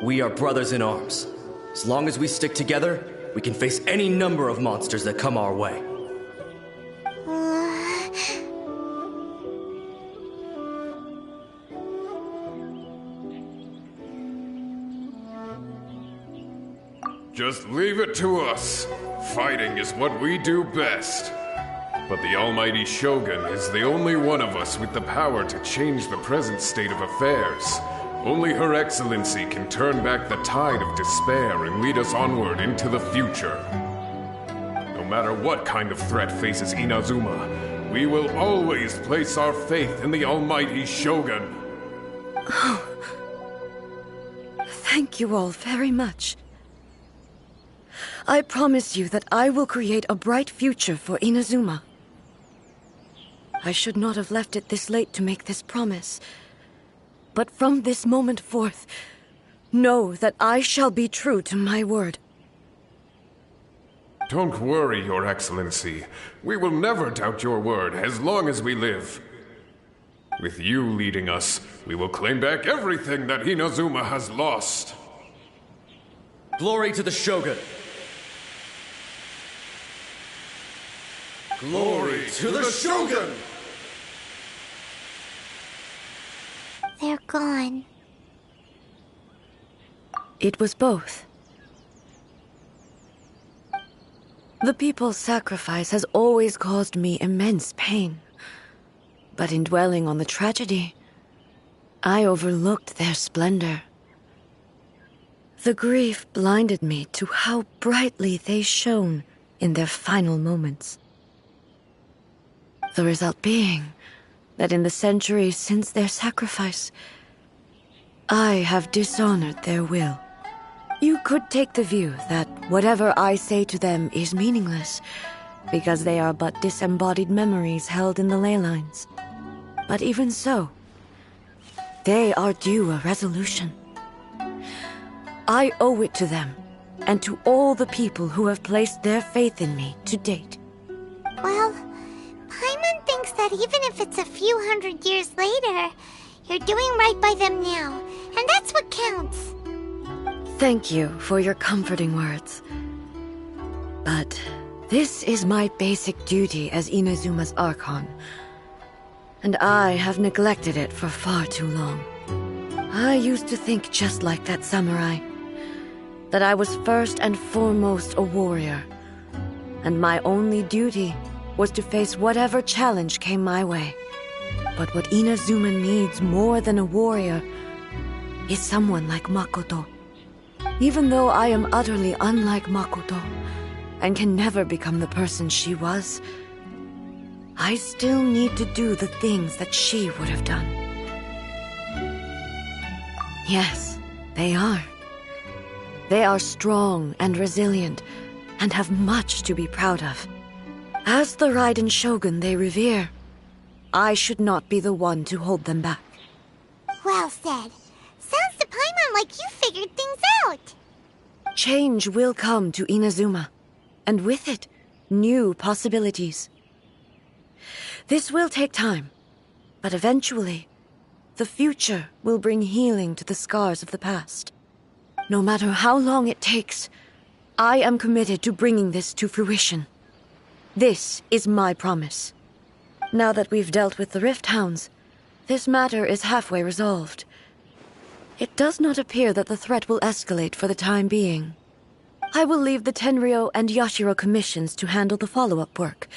[SPEAKER 9] We are brothers in arms. As long as we stick together, we can face any number of monsters that come our way.
[SPEAKER 10] Just leave it to us. Fighting is what we do best. But the Almighty Shogun is the only one of us with the power to change the present state of affairs. Only Her Excellency can turn back the tide of despair and lead us onward into the future. No matter what kind of threat faces Inazuma, we will always place our faith in the Almighty Shogun.
[SPEAKER 5] Oh. Thank you all very much. I promise you that I will create a bright future for Inazuma. I should not have left it this late to make this promise. But from this moment forth, know that I shall be true to my word.
[SPEAKER 10] Don't worry, Your Excellency. We will never doubt your word as long as we live. With you leading us, we will claim back everything that Inazuma has lost.
[SPEAKER 9] Glory to the Shogun! Glory to the Shogun!
[SPEAKER 2] They're gone.
[SPEAKER 5] It was both. The people's sacrifice has always caused me immense pain. But in dwelling on the tragedy, I overlooked their splendor. The grief blinded me to how brightly they shone in their final moments. The result being that in the centuries since their sacrifice, I have dishonored their will. You could take the view that whatever I say to them is meaningless, because they are but disembodied memories held in the ley lines. But even so, they are due a resolution. I owe it to them, and to all the people who have placed their faith in me to date.
[SPEAKER 2] Well, Paimon thinks that even if it's a few hundred years later, you're doing right by them now, and that's what counts.
[SPEAKER 5] Thank you for your comforting words. But this is my basic duty as Inazuma's Archon, and I have neglected it for far too long. I used to think just like that samurai, that I was first and foremost a warrior, and my only duty was to face whatever challenge came my way. But what Inazuma needs more than a warrior is someone like Makoto. Even though I am utterly unlike Makoto, and can never become the person she was, I still need to do the things that she would have done. Yes, they are. They are strong and resilient, and have much to be proud of. As the Raiden Shogun they revere, I should not be the one to hold them back.
[SPEAKER 2] Well said. Sounds to Paimon like you figured things out.
[SPEAKER 5] Change will come to Inazuma, and with it, new possibilities. This will take time, but eventually, the future will bring healing to the scars of the past. No matter how long it takes, I am committed to bringing this to fruition. This is my promise. Now that we've dealt with the Rift Hounds, this matter is halfway resolved. It does not appear that the threat will escalate for the time being. I will leave the Tenryo and Yashiro commissions to handle the follow-up work,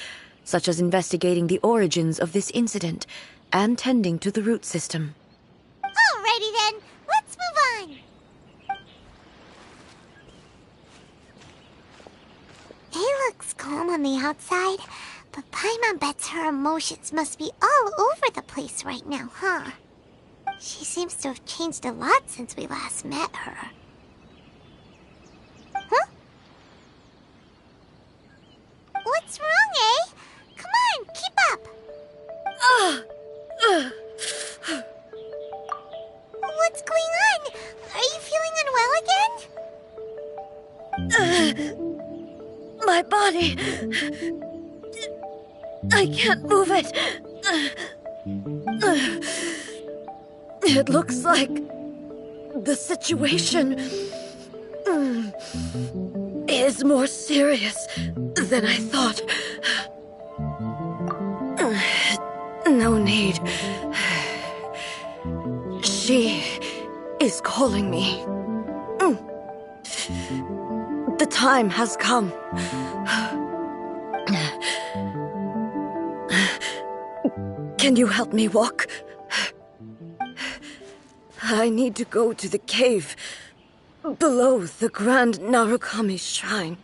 [SPEAKER 5] such as investigating the origins of this incident and tending to the root system.
[SPEAKER 2] Alrighty then, let's move on. It looks calm on the outside, but Paimon bets her emotions must be all over the place right now, huh? She seems to have changed a lot since we last met her. Huh? What's wrong, eh? Come on, keep up! What's going on? Are you feeling unwell again?
[SPEAKER 5] My body... I I can't move it. It looks like the situation is more serious than I thought. No need. She is calling me. The time has come. Can you help me walk? I need to go to the cave below the Grand Narukami Shrine.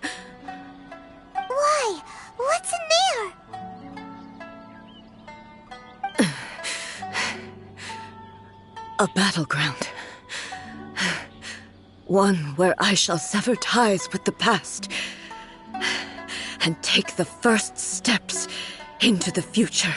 [SPEAKER 2] Why? What's in there?
[SPEAKER 5] A battleground. One where I shall sever ties with the past and take the first steps into the future.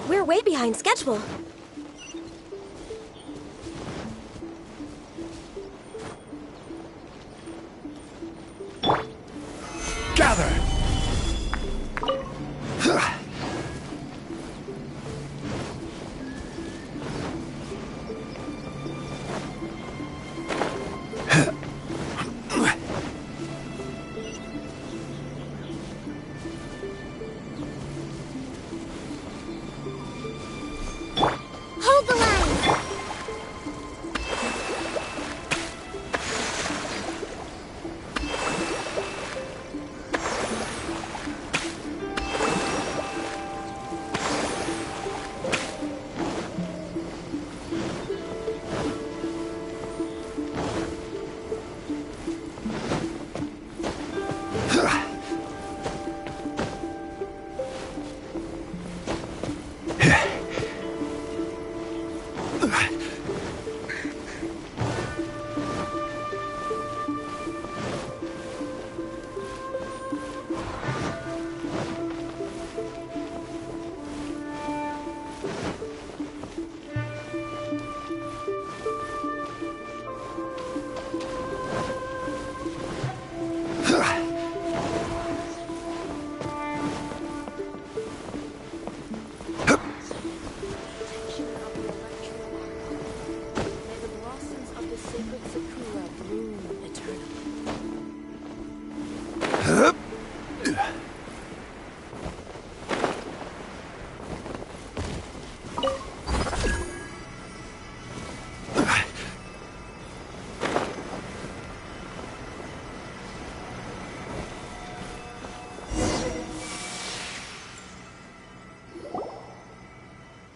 [SPEAKER 4] We're way behind schedule.
[SPEAKER 6] Gather!
[SPEAKER 2] Hold the line!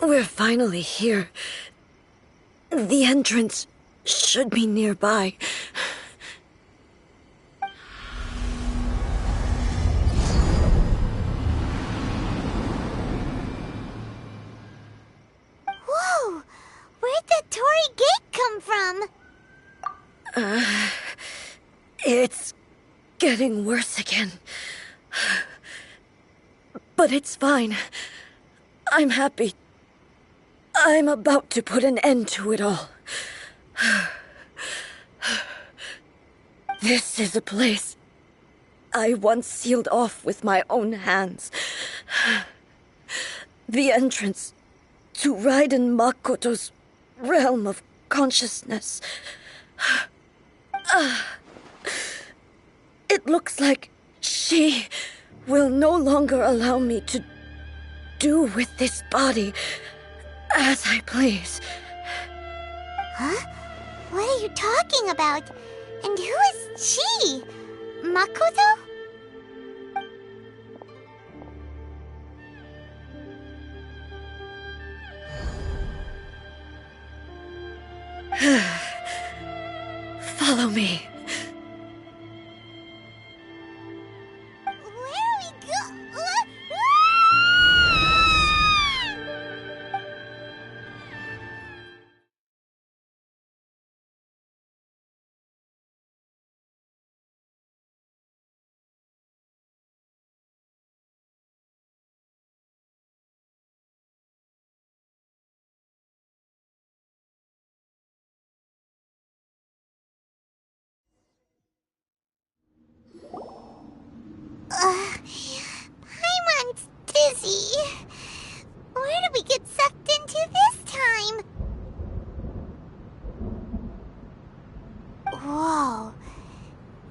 [SPEAKER 5] We're finally here. The entrance should be nearby.
[SPEAKER 2] Whoa! Where'd that Torii gate come from?
[SPEAKER 5] It's getting worse again. But it's fine. I'm happy. I'm about to put an end to it all. This is a place I once sealed off with my own hands. The entrance to Raiden Makoto's realm of It looks like she will no longer allow me to do with this body as I please.
[SPEAKER 2] Huh? What are you talking about? And who is she? Makoto?
[SPEAKER 5] Follow me.
[SPEAKER 2] Where are we go? Paimon's dizzy. Where did we get sucked into this time? Whoa.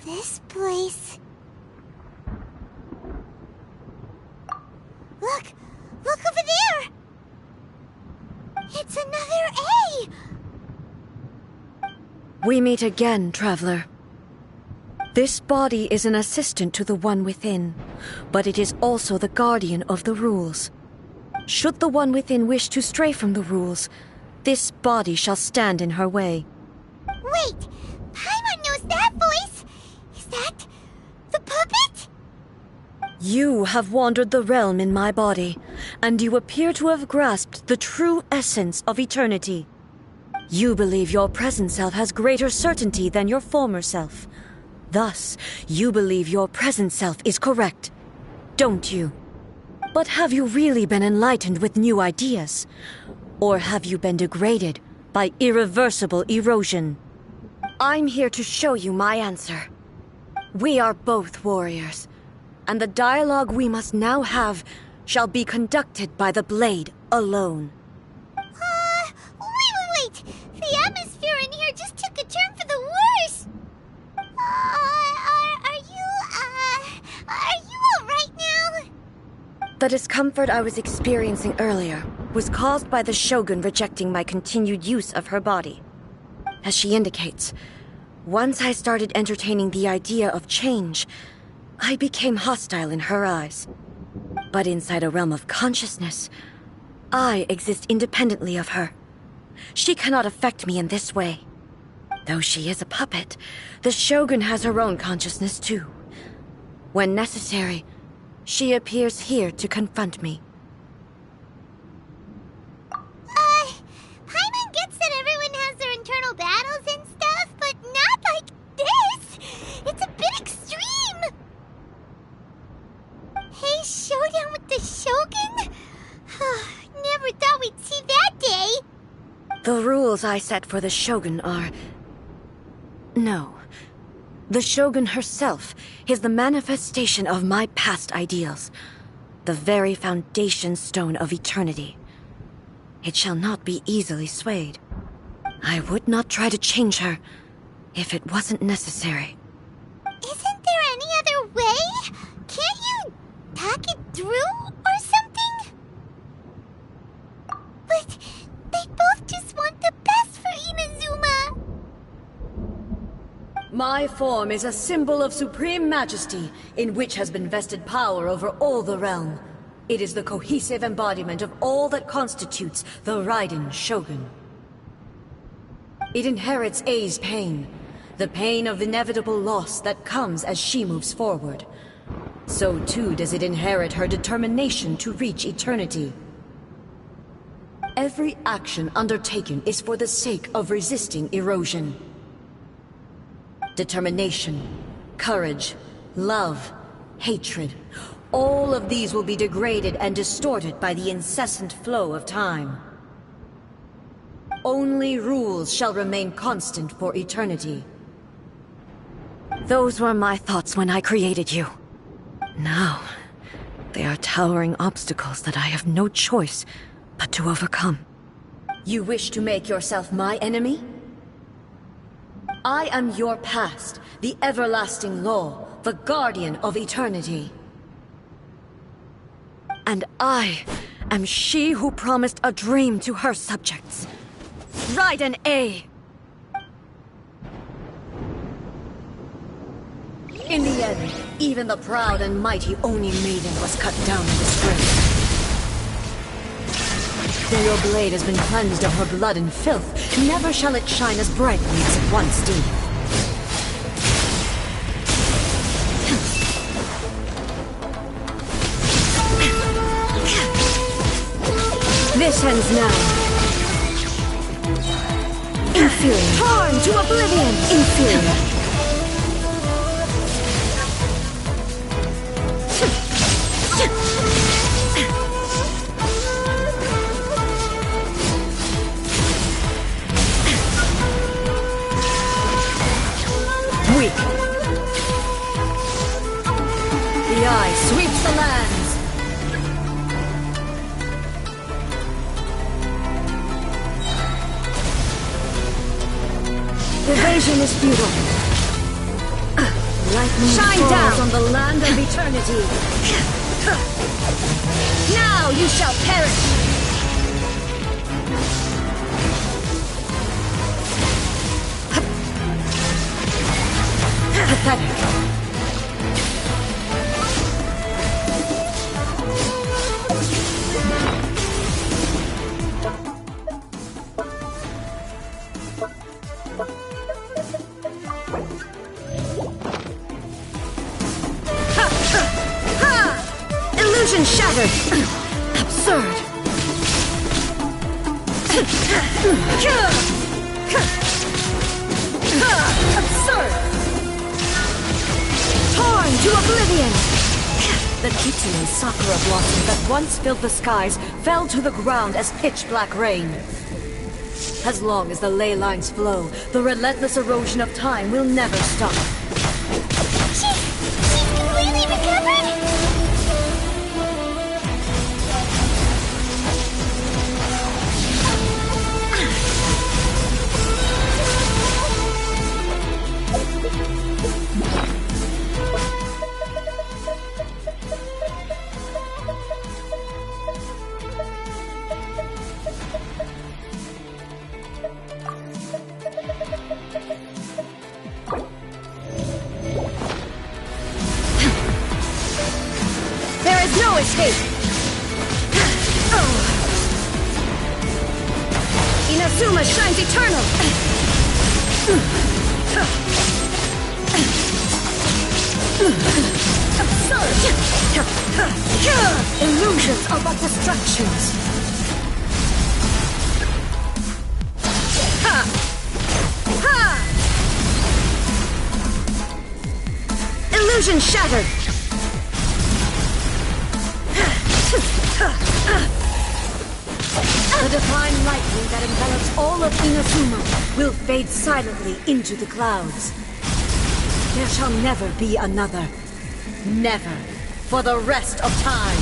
[SPEAKER 2] This place... Look! Look over there! It's another A!
[SPEAKER 5] We meet again, traveler. This body is an assistant to the One Within, but it is also the guardian of the rules. Should the One Within wish to stray from the rules, this body shall stand in her way.
[SPEAKER 2] Wait! Paimon knows that voice! Is that... the puppet?
[SPEAKER 5] You have wandered the realm in my body, and you appear to have grasped the true essence of eternity. You believe your present self has greater certainty than your former self. Thus, you believe your present self is correct, don't you? But have you really been enlightened with new ideas? Or have you been degraded by irreversible erosion? I'm here to show you my answer. We are both warriors, and the dialogue we must now have shall be conducted by the blade alone.
[SPEAKER 2] Wait! The atmosphere in here just took a turn for the worse! Are you alright now?
[SPEAKER 5] The discomfort I was experiencing earlier was caused by the Shogun rejecting my continued use of her body. As she indicates, once I started entertaining the idea of change, I became hostile in her eyes. But inside a realm of consciousness, I exist independently of her. She cannot affect me in this way. Though she is a puppet, the Shogun has her own consciousness too. When necessary, she appears here to confront me.
[SPEAKER 2] Paimon gets that everyone has their internal battles and stuff, but not like this! It's a bit extreme! Hey, showdown with the Shogun? Never thought we'd see that day!
[SPEAKER 5] The rules I set for the Shogun are... No. The Shogun herself is the manifestation of my past ideals. The very foundation stone of eternity. It shall not be easily swayed. I would not try to change her if it wasn't necessary.
[SPEAKER 2] Isn't there any other way? Can't you talk it through or something? But they both just want the best for Inazuma.
[SPEAKER 5] My form is a symbol of supreme majesty, in which has been vested power over all the realm. It is the cohesive embodiment of all that constitutes the Raiden Shogun. It inherits Ei's pain, the pain of inevitable loss that comes as she moves forward. So too does it inherit her determination to reach eternity. Every action undertaken is for the sake of resisting erosion. Determination, courage, love, hatred, all of these will be degraded and distorted by the incessant flow of time. Only rules shall remain constant for eternity. Those were my thoughts when I created you. Now, they are towering obstacles that I have no choice but to overcome. You wish to make yourself my enemy? I am your past, the everlasting law, the guardian of eternity. And I am she who promised a dream to her subjects. Raiden A. In the end, even the proud and mighty Oni maiden was cut down in disgrace. Though your blade has been cleansed of her blood and filth, never shall it shine as brightly as it once did. This ends now. Inferior. Torn to oblivion. Inferior. Weak. The eye sweeps the lands. Evasion is futile. Lightning shine falls down on the land of eternity. Now you shall perish. Pathetic. Illusion shattered! Absurd! Absurd! Torn to oblivion! The Kitsune sakura blossoms that once filled the skies fell to the ground as pitch-black rain. As long as the ley lines flow, the relentless erosion of time will never stop.
[SPEAKER 2] She's completely recovered?
[SPEAKER 5] No escape! Inazuma shines eternal! Absurd! Illusions are but distractions! Illusion shattered! The divine lightning that envelops all of Inazuma will fade silently into the clouds. There shall never be another. Never. For the rest of time.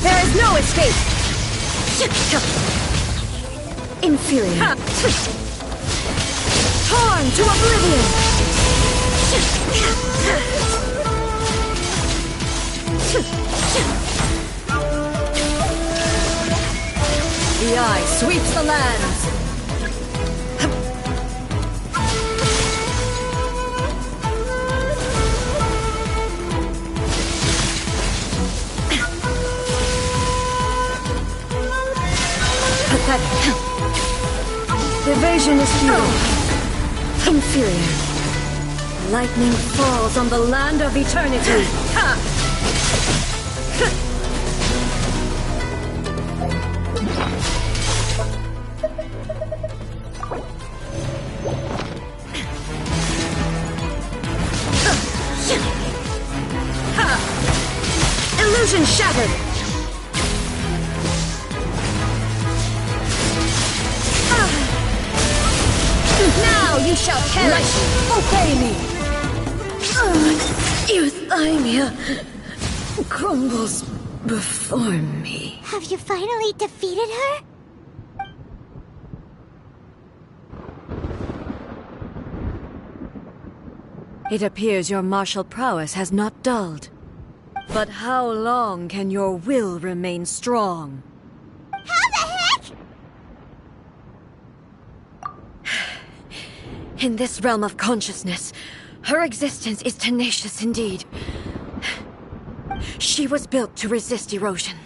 [SPEAKER 5] There is no escape! Inferior. Torn to oblivion! The eye sweeps the lands. Pathetic. Evasion is futile. Inferior. Lightning falls on the land of eternity. Illusion shattered. Now you shall perish. Obey me. Euthymia crumbles before me.
[SPEAKER 2] Have you finally defeated her?
[SPEAKER 5] It appears your martial prowess has not dulled. But how long can your will remain strong?
[SPEAKER 2] How the heck?
[SPEAKER 5] In this realm of consciousness, her existence is tenacious indeed. She was built to resist erosion.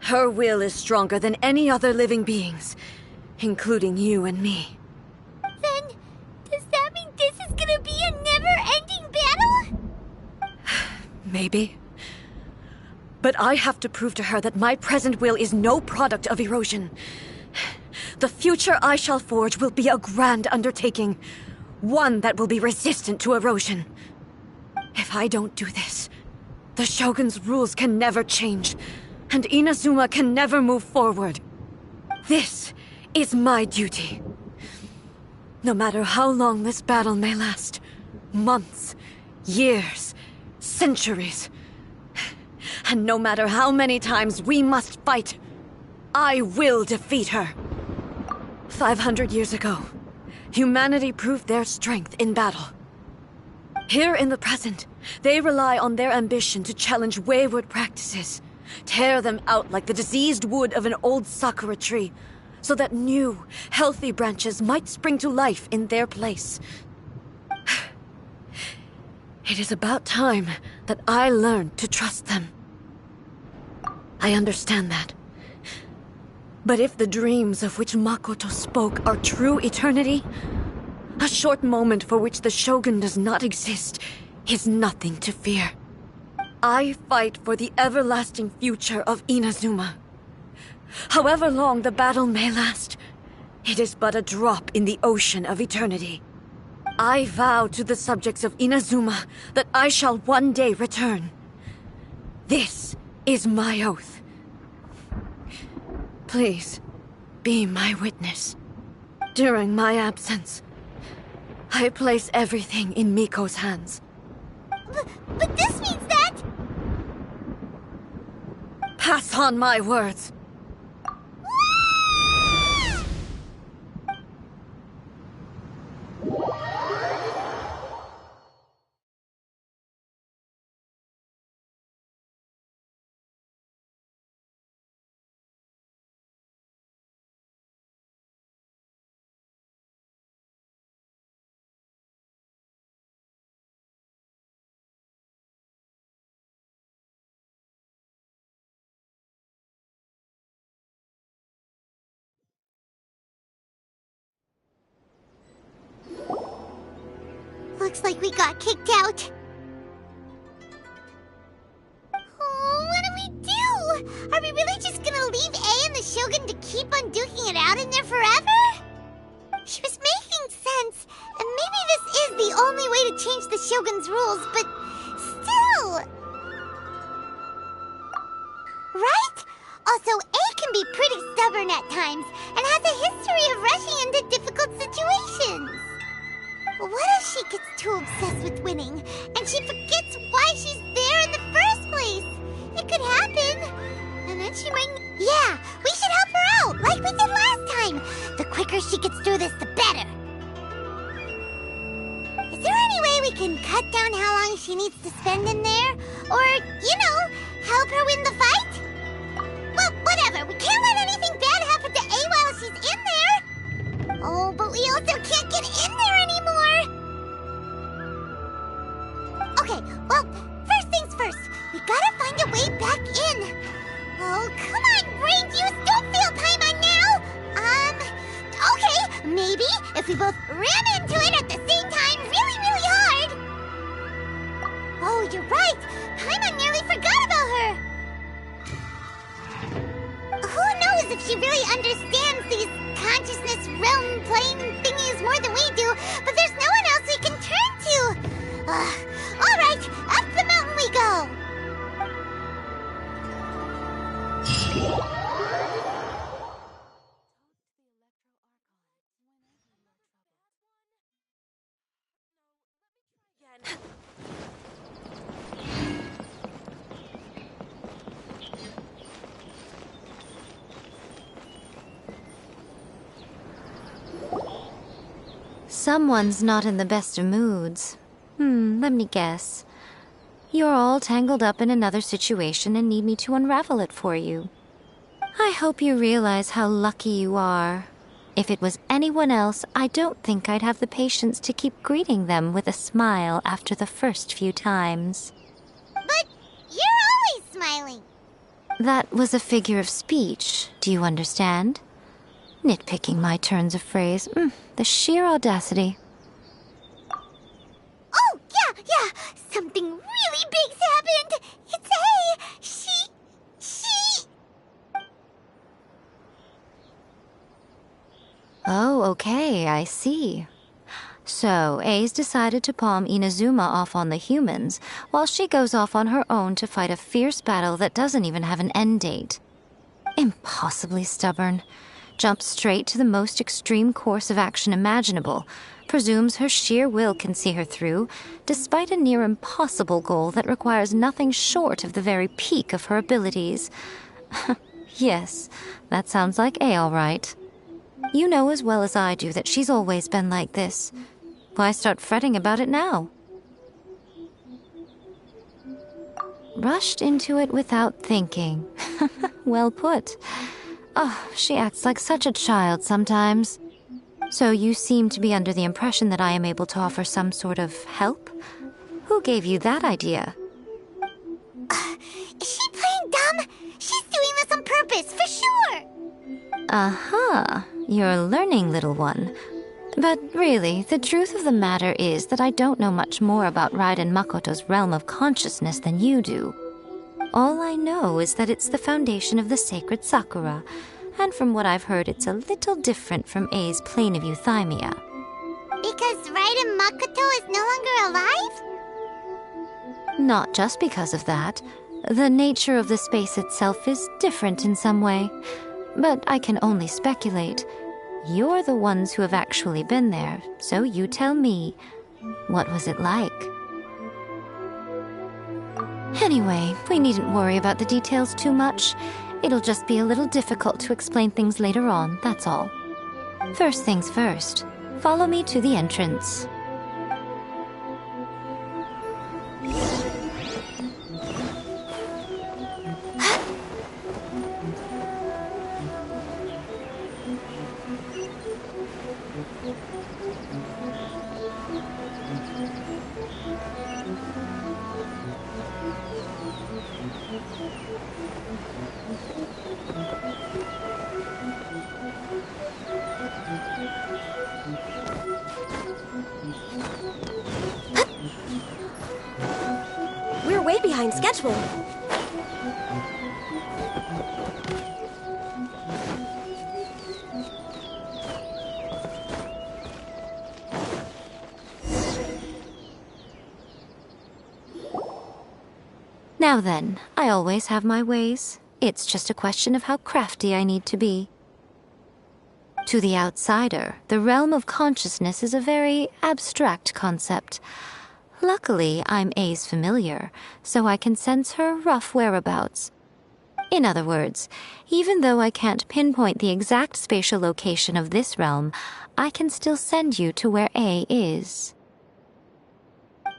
[SPEAKER 5] Her will is stronger than any other living beings, including you and me.
[SPEAKER 2] Then, does that mean this is gonna be a never-ending battle?
[SPEAKER 5] Maybe. But I have to prove to her that my present will is no product of erosion. The future I shall forge will be a grand undertaking, one that will be resistant to erosion. If I don't do this, the Shogun's rules can never change, and Inazuma can never move forward. This is my duty. No matter how long this battle may last, months, years, centuries, and no matter how many times we must fight, I will defeat her. 500 years ago, humanity proved their strength in battle. Here in the present, they rely on their ambition to challenge wayward practices, tear them out like the diseased wood of an old sakura tree, so that new, healthy branches might spring to life in their place. It is about time that I learned to trust them. I understand that. But if the dreams of which Makoto spoke are true eternity, a short moment for which the Shogun does not exist is nothing to fear. I fight for the everlasting future of Inazuma. However long the battle may last, it is but a drop in the ocean of eternity. I vow to the subjects of Inazuma that I shall one day return. This is my oath. Please, be my witness. During my absence, I place everything in Miko's hands.
[SPEAKER 2] But this means that...
[SPEAKER 5] Pass on my words.
[SPEAKER 2] Looks like we got kicked out. Oh, what do we do? Are we really just gonna leave A and the Shogun to keep on duking it out in there forever? She was making sense, and maybe this is the only way to change the Shogun's rules, but still... Right? Also, A can be pretty stubborn at times, and has a history of rushing into difficult situations. What if she gets too obsessed with winning, and she forgets why she's there in the first place? It could happen. And then she might... Yeah, we should help her out, like we did last time. The quicker she gets through this, the better. Is there any way we can cut down how long she needs to spend in there? Or, you know, help her win the fight? Well, whatever. We can't let anything bad happen to A while she's in there. Oh, but we also can't get in there anymore. Okay, well, first things first. We gotta find a way back in. Oh, come on, brain juice. Don't feel time on now. Okay, maybe if we both ran into it at the same time really, really hard. Oh, you're right. Paimon nearly forgot about her. Who knows if she really understands these consciousness realm plane thingies more than we do, but there's no one else we can turn to. Alright, up the mountain we go.
[SPEAKER 11] Someone's not in the best of moods. Let me guess. You're all tangled up in another situation and need me to unravel it for you. I hope you realize how lucky you are. If it was anyone else, I don't think I'd have the patience to keep greeting them with a smile after the first few times.
[SPEAKER 2] But you're always smiling.
[SPEAKER 11] That was a figure of speech, do you understand? Nitpicking my turns of phrase. The sheer audacity.
[SPEAKER 2] Oh, yeah. Something really big's happened. It's A. She...
[SPEAKER 11] Oh, okay, I see. So, A's decided to palm Inazuma off on the humans, while she goes off on her own to fight a fierce battle that doesn't even have an end date. Impossibly stubborn. Jumps straight to the most extreme course of action imaginable, presumes her sheer will can see her through, despite a near impossible goal that requires nothing short of the very peak of her abilities. Yes, that sounds like A all right. You know as well as I do that she's always been like this. Why start fretting about it now? Rushed into it without thinking. Well put. Oh, she acts like such a child sometimes. So you seem to be under the impression that I am able to offer some sort of help? Who gave you that idea?
[SPEAKER 2] Is she playing dumb? She's doing this on purpose, for sure!
[SPEAKER 11] Uh-huh. You're learning, little one. But really, the truth of the matter is that I don't know much more about Raiden Makoto's realm of consciousness than you do. All I know is that it's the foundation of the sacred Sakura, and from what I've heard, it's a little different from A's plane of euthymia.
[SPEAKER 2] Because Raiden Makoto is no longer alive?
[SPEAKER 11] Not just because of that. The nature of the space itself is different in some way. But I can only speculate. You're the ones who have actually been there, so you tell me. What was it like? Anyway, we needn't worry about the details too much. It'll just be a little difficult to explain things later on, that's all. First things first, follow me to the entrance.
[SPEAKER 4] We're way behind schedule.
[SPEAKER 11] Now then, I always have my ways. It's just a question of how crafty I need to be. To the outsider, the realm of consciousness is a very abstract concept. Luckily, I'm A's familiar, so I can sense her rough whereabouts. In other words, even though I can't pinpoint the exact spatial location of this realm, I can still send you to where A is.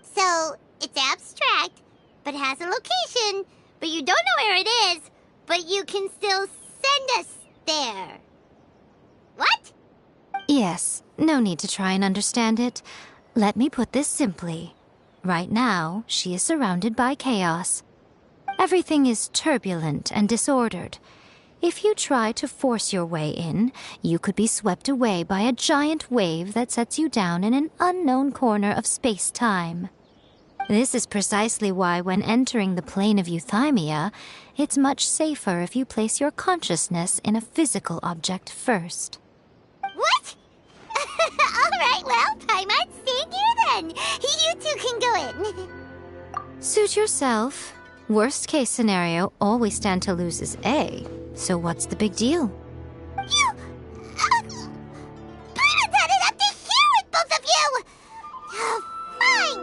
[SPEAKER 2] So, it's abstract, but has a location, but you don't know where it is, but you can still send us there. What?
[SPEAKER 11] Yes, no need to try and understand it. Let me put this simply. Right now, she is surrounded by chaos. Everything is turbulent and disordered. If you try to force your way in, you could be swept away by a giant wave that sets you down in an unknown corner of space-time. This is precisely why when entering the plane of euthymia, it's much safer if you place your consciousness in a physical object first.
[SPEAKER 2] What? Alright, well, Paimon's staying here then. You two can go in.
[SPEAKER 11] Suit yourself. Worst case scenario, all we stand to lose is A. So what's the big deal?
[SPEAKER 2] You... Paimon's had it up to here with both of you! Fine.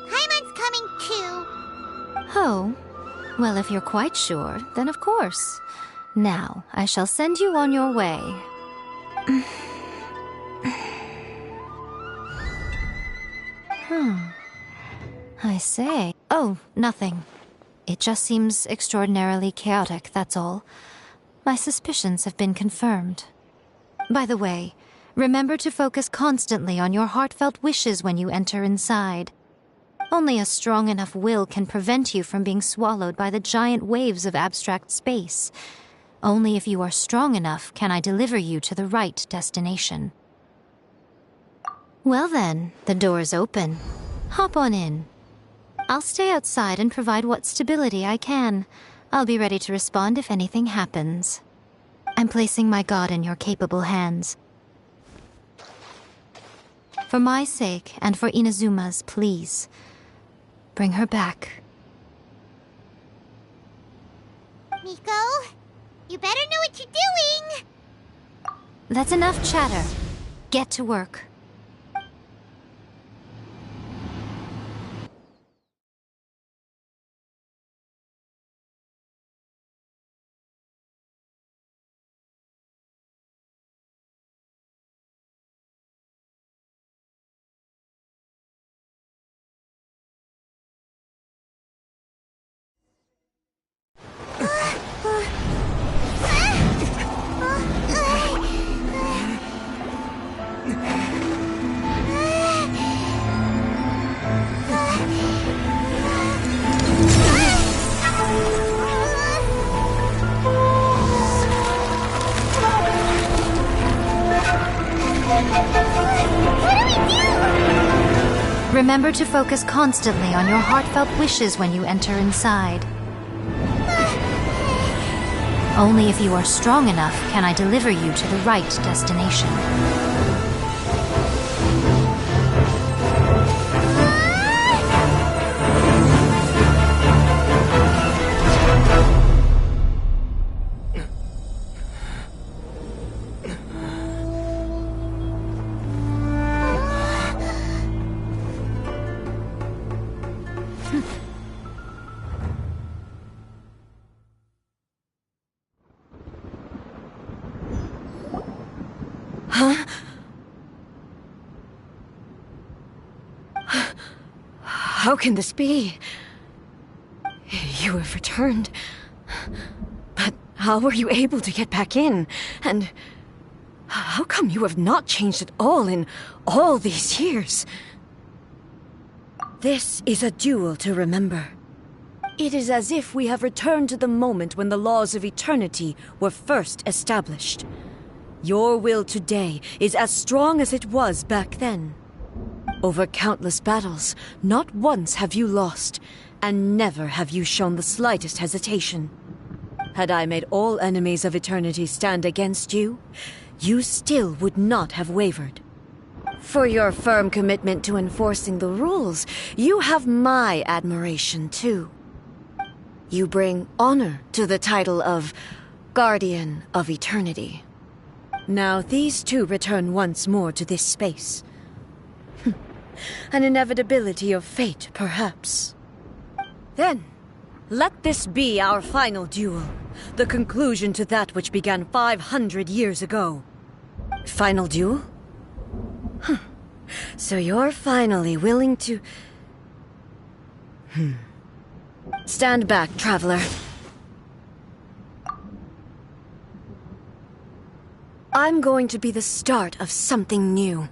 [SPEAKER 2] Paimon's coming too.
[SPEAKER 11] Oh, well, if you're quite sure, then of course. Now, I shall send you on your way. I say. Oh, nothing. It just seems extraordinarily chaotic, that's all. My suspicions have been confirmed. By the way, remember to focus constantly on your heartfelt wishes when you enter inside. Only a strong enough will can prevent you from being swallowed by the giant waves of abstract space. Only if you are strong enough can I deliver you to the right destination. Well then, the door's open. Hop on in. I'll stay outside and provide what stability I can. I'll be ready to respond if anything happens. I'm placing my god in your capable hands. For my sake and for Inazuma's, please, bring her back.
[SPEAKER 2] Miko, you better know what you're doing!
[SPEAKER 11] That's enough chatter. Get to work. Remember to focus constantly on your heartfelt wishes when you enter inside. Only if you are strong enough can I deliver you to the right destination.
[SPEAKER 5] How can this be? You have returned. But how were you able to get back in? And how come you have not changed at all in all these years? This is a duel to remember. It is as if we have returned to the moment when the laws of eternity were first established. Your will today is as strong as it was back then. Over countless battles, not once have you lost, and never have you shown the slightest hesitation. Had I made all enemies of eternity stand against you, you still would not have wavered. For your firm commitment to enforcing the rules, you have my admiration too. You bring honor to the title of Guardian of Eternity. Now these two return once more to this space. An inevitability of fate, perhaps. Then, let this be our final duel, the conclusion to that which began 500 years ago. Final duel? So you're finally willing to... Stand back, traveler. I'm going to be the start of something new.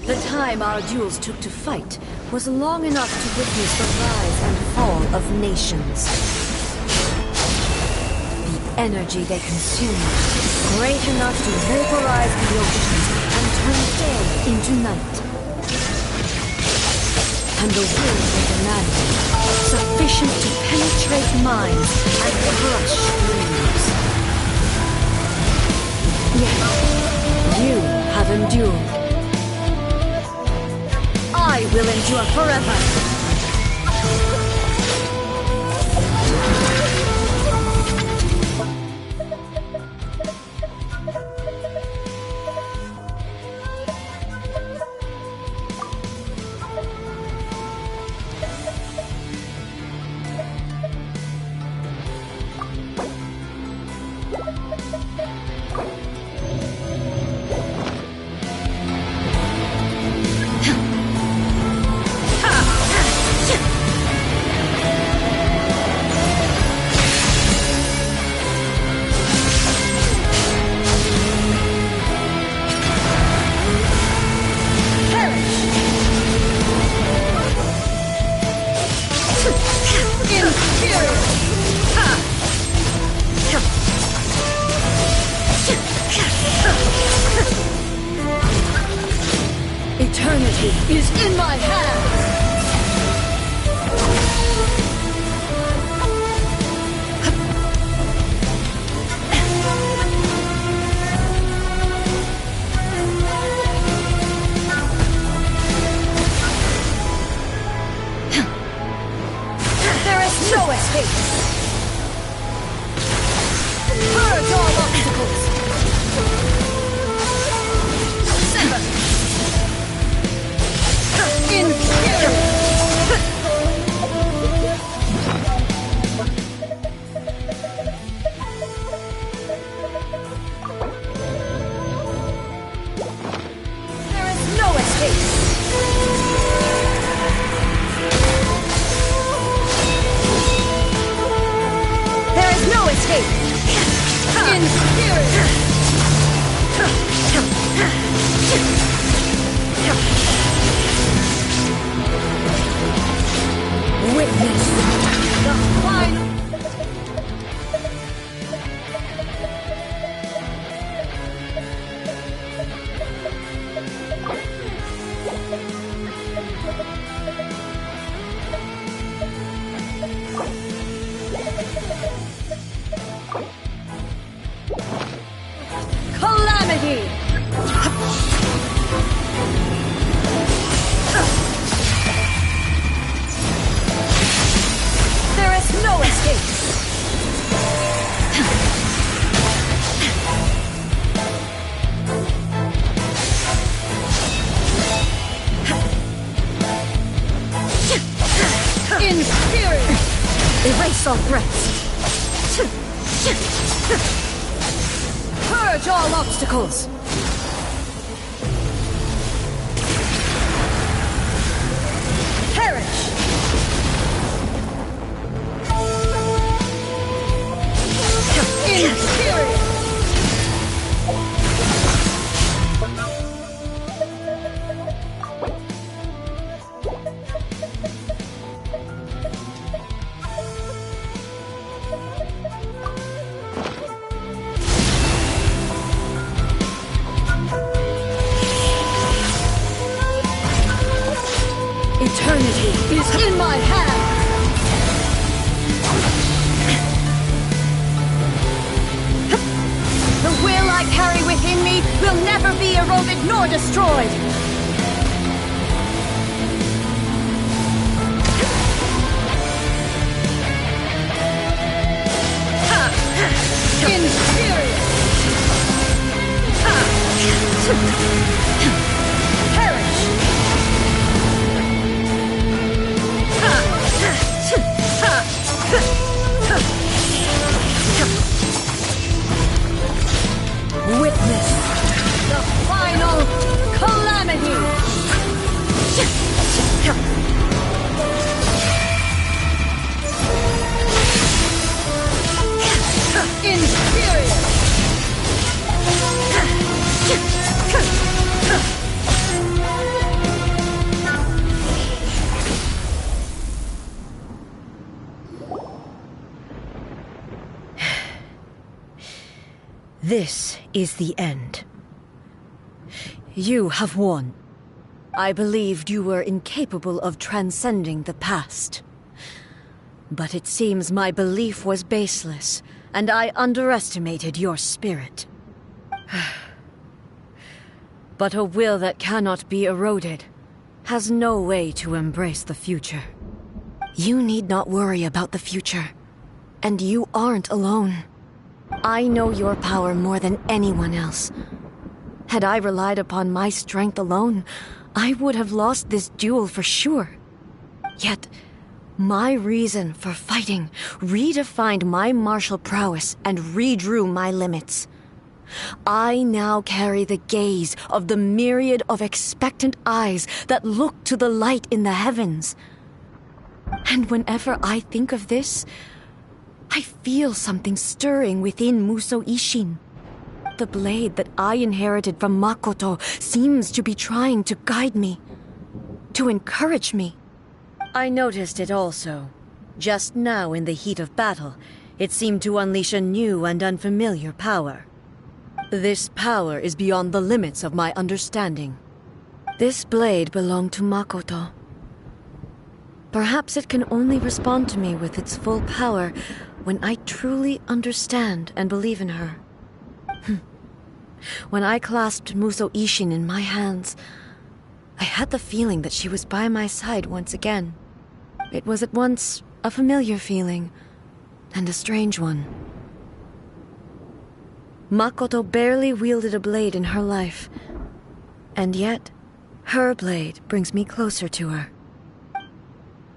[SPEAKER 5] The time our duels took to fight was long enough to witness the rise and fall of nations. The energy they consumed, great enough to vaporize the oceans and turn day into night. And the will they demanded, sufficient to penetrate minds and crush dreams. Yet, you have endured. I will endure forever! Eternity is in my hands! No escape! Purge all obstacles! Sever! Infuriate! There is no escape! No escape! Infuriate! Witness the final... Calamity! There is no escape! Infuriate! Erase all threats! Purge all obstacles! Perish! Infuriate! Eternity is in my hands! The will I carry within me will never be eroded nor destroyed! Infuriate! Perish! Witness the final calamity! Infuriate! This is the end. You have won. I believed you were incapable of transcending the past. But it seems my belief was baseless, and I underestimated your spirit. But a will that cannot be eroded has no way to embrace the future. You need not worry about the future, and you aren't alone. I know your power more than anyone else. Had I relied upon my strength alone, I would have lost this duel for sure. Yet, my reason for fighting redefined my martial prowess and redrew my limits. I now carry the gaze of the myriad of expectant eyes that look to the light in the heavens. And whenever I think of this, I feel something stirring within Muso Ishin. The blade that I inherited from Makoto seems to be trying to guide me, to encourage me. I noticed it also. Just now in the heat of battle, it seemed to unleash a new and unfamiliar power. This power is beyond the limits of my understanding. This blade belonged to Makoto. Perhaps it can only respond to me with its full power when I truly understand and believe in her. When I clasped Muso Ishin in my hands, I had the feeling that she was by my side once again. It was at once a familiar feeling and a strange one. Makoto barely wielded a blade in her life, and yet her blade brings me closer to her.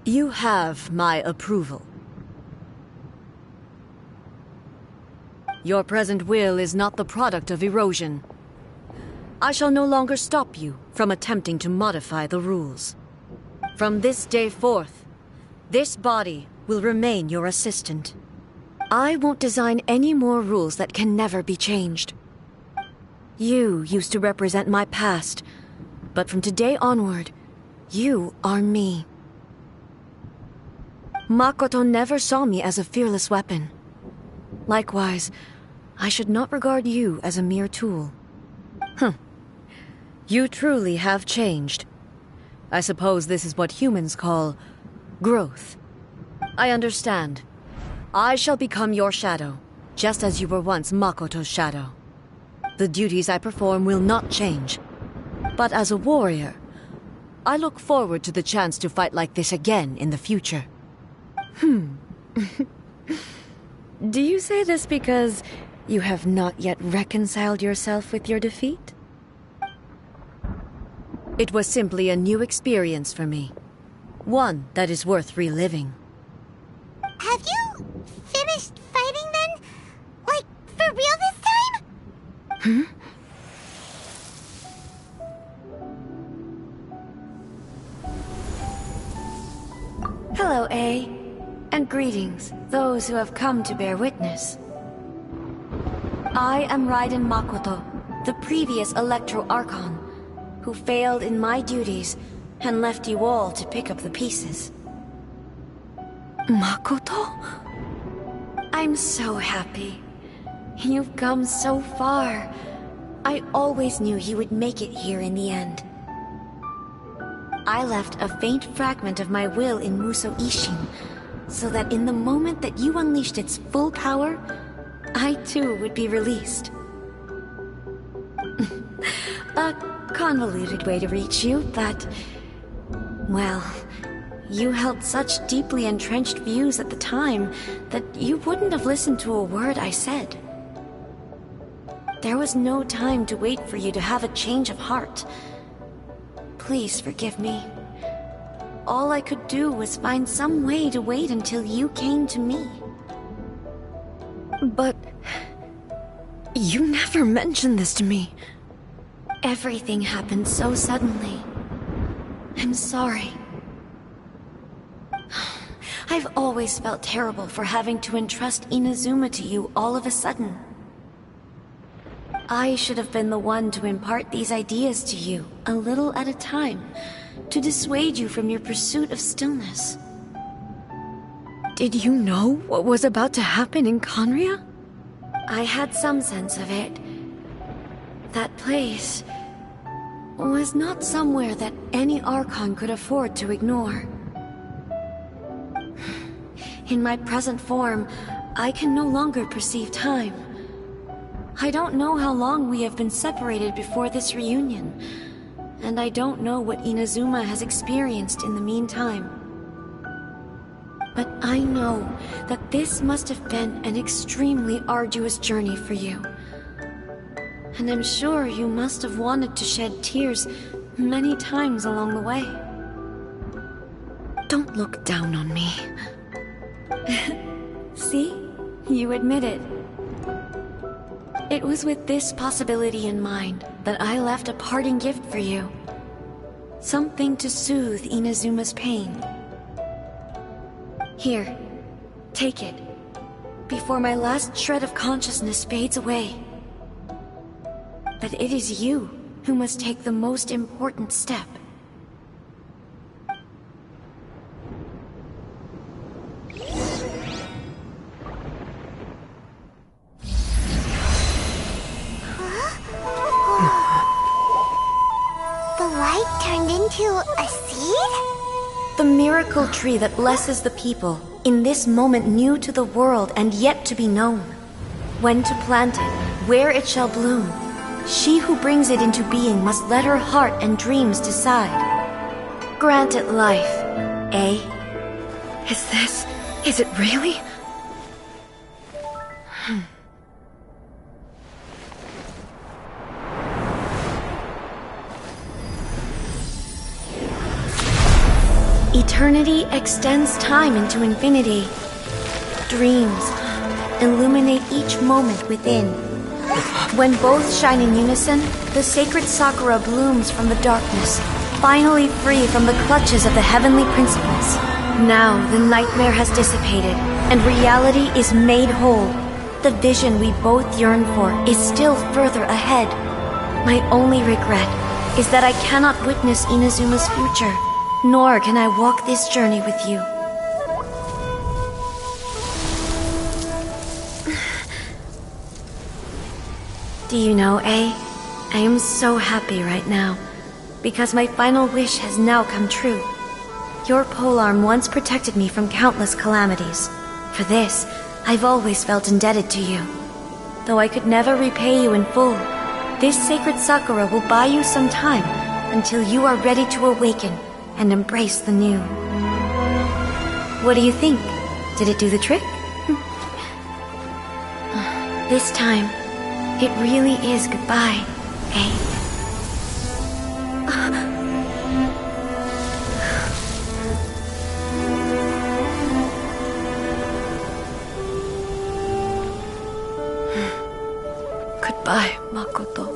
[SPEAKER 5] You have my approval. Your present will is not the product of erosion. I shall no longer stop you from attempting to modify the rules. From this day forth, this body will remain your assistant. I won't design any more rules that can never be changed. You used to represent my past, but from today onward, you are me. Makoto never saw me as a fearless weapon. Likewise, I should not regard you as a mere tool. You truly have changed. I suppose this is what humans call growth. I understand. I shall become your shadow, just as you were once Makoto's shadow. The duties I perform will not change. But as a warrior, I look forward to the chance to fight like this again in the future. Do you say this because you have not yet reconciled yourself with your defeat? It was simply a new experience for me. One that is worth reliving.
[SPEAKER 2] Have you finished fighting then? Like, for real this time?
[SPEAKER 5] Hello, A. And greetings, those who have come to bear witness. I am Raiden Makoto, the previous Electro Archon, who failed in my duties and left you all to pick up the pieces. Makoto? I'm so happy. You've come so far. I always knew you would make it here in the end. I left a faint fragment of my will in Muso Ishin, so that in the moment that you unleashed its full power, I too would be released. A convoluted way to reach you, but... well, you held such deeply entrenched views at the time that you wouldn't have listened to a word I said. There was no time to wait for you to have a change of heart. Please forgive me. All I could do was find some way to wait until you came to me. But... you never mentioned this to me. Everything happened so suddenly. I'm sorry. I've always felt terrible for having to entrust Inazuma to you all of a sudden. I should have been the one to impart these ideas to you, a little at a time, to dissuade you from your pursuit of stillness. Did you know what was about to happen in Conria? I had some sense of it. That place was not somewhere that any Archon could afford to ignore. In my present form, I can no longer perceive time. I don't know how long we have been separated before this reunion, and I don't know what Inazuma has experienced in the meantime. But I know that this must have been an extremely arduous journey for you. And I'm sure you must have wanted to shed tears many times along the way. Don't look down on me. See? You admit it. It was with this possibility in mind that I left a parting gift for you. Something to soothe Inazuma's pain. Here, take it, before my last shred of consciousness fades away. But it is you who must take the most important step.
[SPEAKER 2] The light into a seed?
[SPEAKER 5] The miracle tree that blesses the people, in this moment new to the world and yet to be known. When to plant it, where it shall bloom. She who brings it into being must let her heart and dreams decide. Grant it life, eh? Is it really? Eternity extends time into infinity. Dreams illuminate each moment within. When both shine in unison, the sacred Sakura blooms from the darkness, finally free from the clutches of the heavenly principles. Now the nightmare has dissipated, and reality is made whole. The vision we both yearn for is still further ahead. My only regret is that I cannot witness Inazuma's future, nor can I walk this journey with you. Do you know, I am so happy right now, because my final wish has now come true. Your polearm once protected me from countless calamities. For this, I've always felt indebted to you. Though I could never repay you in full, this sacred Sakura will buy you some time until you are ready to awaken and embrace the new. What do you think? Did it do the trick? This time, it really is goodbye, eh? Goodbye, Makoto.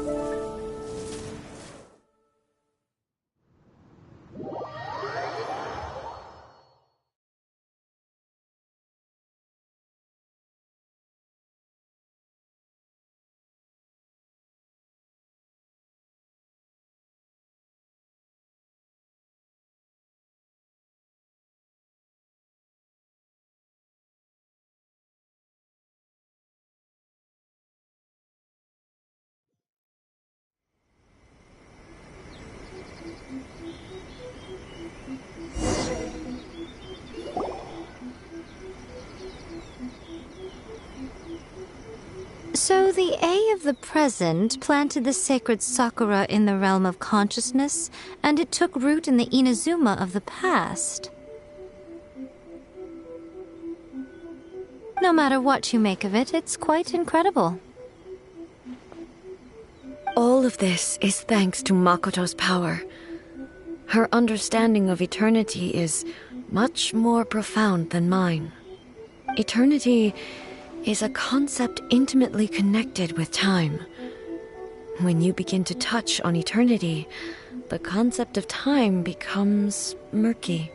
[SPEAKER 11] So the A of the present planted the sacred Sakura in the realm of consciousness, and it took root in the Inazuma of the past. No matter what you make of it, it's quite incredible.
[SPEAKER 5] All of this is thanks to Makoto's power. Her understanding of eternity is much more profound than mine. Eternity is a concept intimately connected with time. When you begin to touch on eternity, the concept of time becomes murky.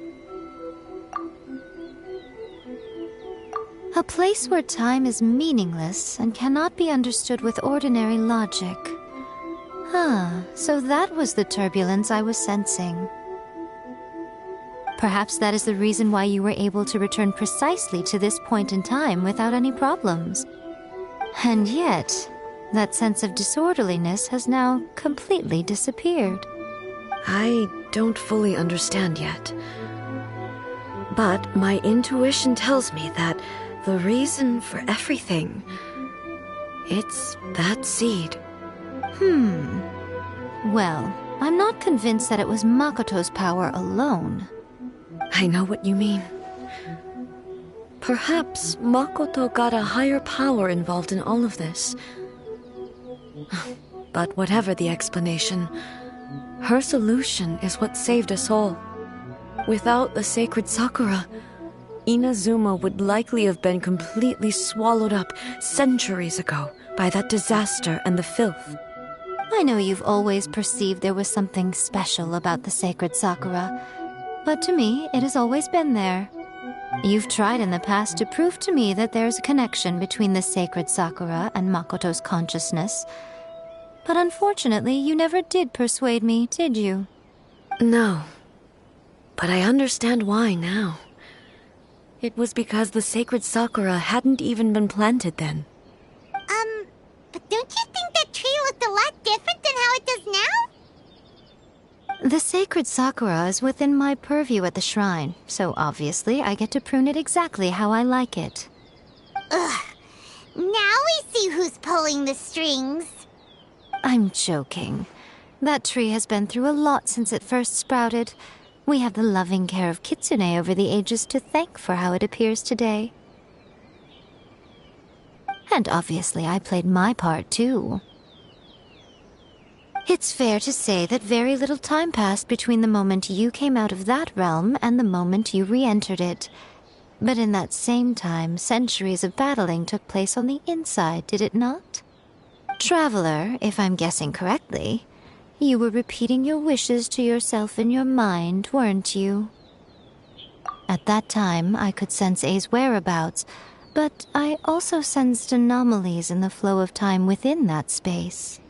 [SPEAKER 11] A place where time is meaningless and cannot be understood with ordinary logic. So that was the turbulence I was sensing. Perhaps that is the reason why you were able to return precisely to this point in time without any problems. And yet, that sense of disorderliness has now completely disappeared.
[SPEAKER 5] I don't fully understand yet. But my intuition tells me that the reason for everything, it's that seed.
[SPEAKER 11] Well, I'm not convinced that it was Makoto's power alone.
[SPEAKER 5] I know what you mean. Perhaps Makoto got a higher power involved in all of this. But whatever the explanation, her solution is what saved us all. Without the sacred Sakura, Inazuma would likely have been completely swallowed up centuries ago by that disaster and the filth.
[SPEAKER 11] I know you've always perceived there was something special about the sacred Sakura, but to me, it has always been there. You've tried in the past to prove to me that there's a connection between the sacred Sakura and Makoto's consciousness, but unfortunately, you never did persuade me, did you?
[SPEAKER 5] No, but I understand why now. It was because the sacred Sakura hadn't even been planted then.
[SPEAKER 2] But don't you think that tree looked a lot different than how it does now?
[SPEAKER 11] The sacred sakura is within my purview at the shrine, so obviously I get to prune it exactly how I like it.
[SPEAKER 2] Ugh. Now we see who's pulling the strings.
[SPEAKER 11] I'm joking. That tree has been through a lot since it first sprouted. We have the loving care of Kitsune over the ages to thank for how it appears today. And obviously I played my part too. It's fair to say that very little time passed between the moment you came out of that realm and the moment you re-entered it. But in that same time, centuries of battling took place on the inside, did it not? Traveler, if I'm guessing correctly, you were repeating your wishes to yourself in your mind, weren't you? At that time, I could sense A's whereabouts, but I also sensed anomalies in the flow of time within that space.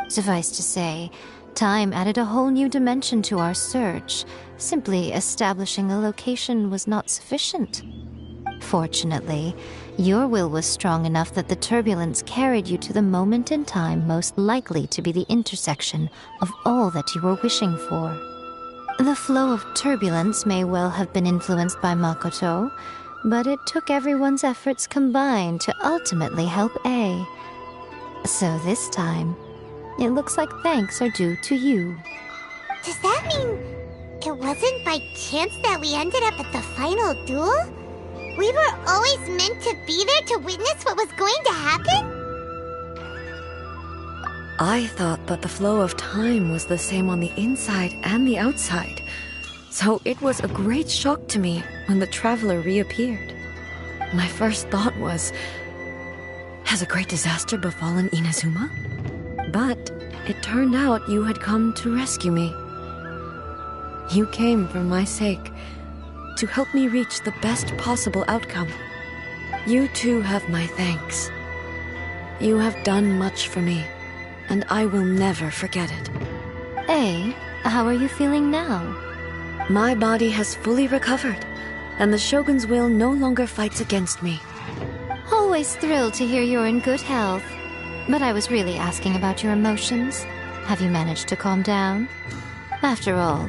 [SPEAKER 11] Suffice to say, time added a whole new dimension to our search. Simply establishing a location was not sufficient. Fortunately, your will was strong enough that the turbulence carried you to the moment in time most likely to be the intersection of all that you were wishing for. The flow of turbulence may well have been influenced by Makoto, but it took everyone's efforts combined to ultimately help A. So this time, it looks like thanks are due to you.
[SPEAKER 2] Does that mean it wasn't by chance that we ended up at the final duel? We were always meant to be there to witness what was going to happen?
[SPEAKER 5] I thought that the flow of time was the same on the inside and the outside, so it was a great shock to me when the traveler reappeared. My first thought was, has a great disaster befallen Inazuma? But it turned out you had come to rescue me. You came for my sake, to help me reach the best possible outcome. You too have my thanks. You have done much for me, and I will never forget it.
[SPEAKER 11] A, how are you feeling now?
[SPEAKER 5] My body has fully recovered, and the Shogun's will no longer fights against me.
[SPEAKER 11] Always thrilled to hear you're in good health. But I was really asking about your emotions. Have you managed to calm down? After all,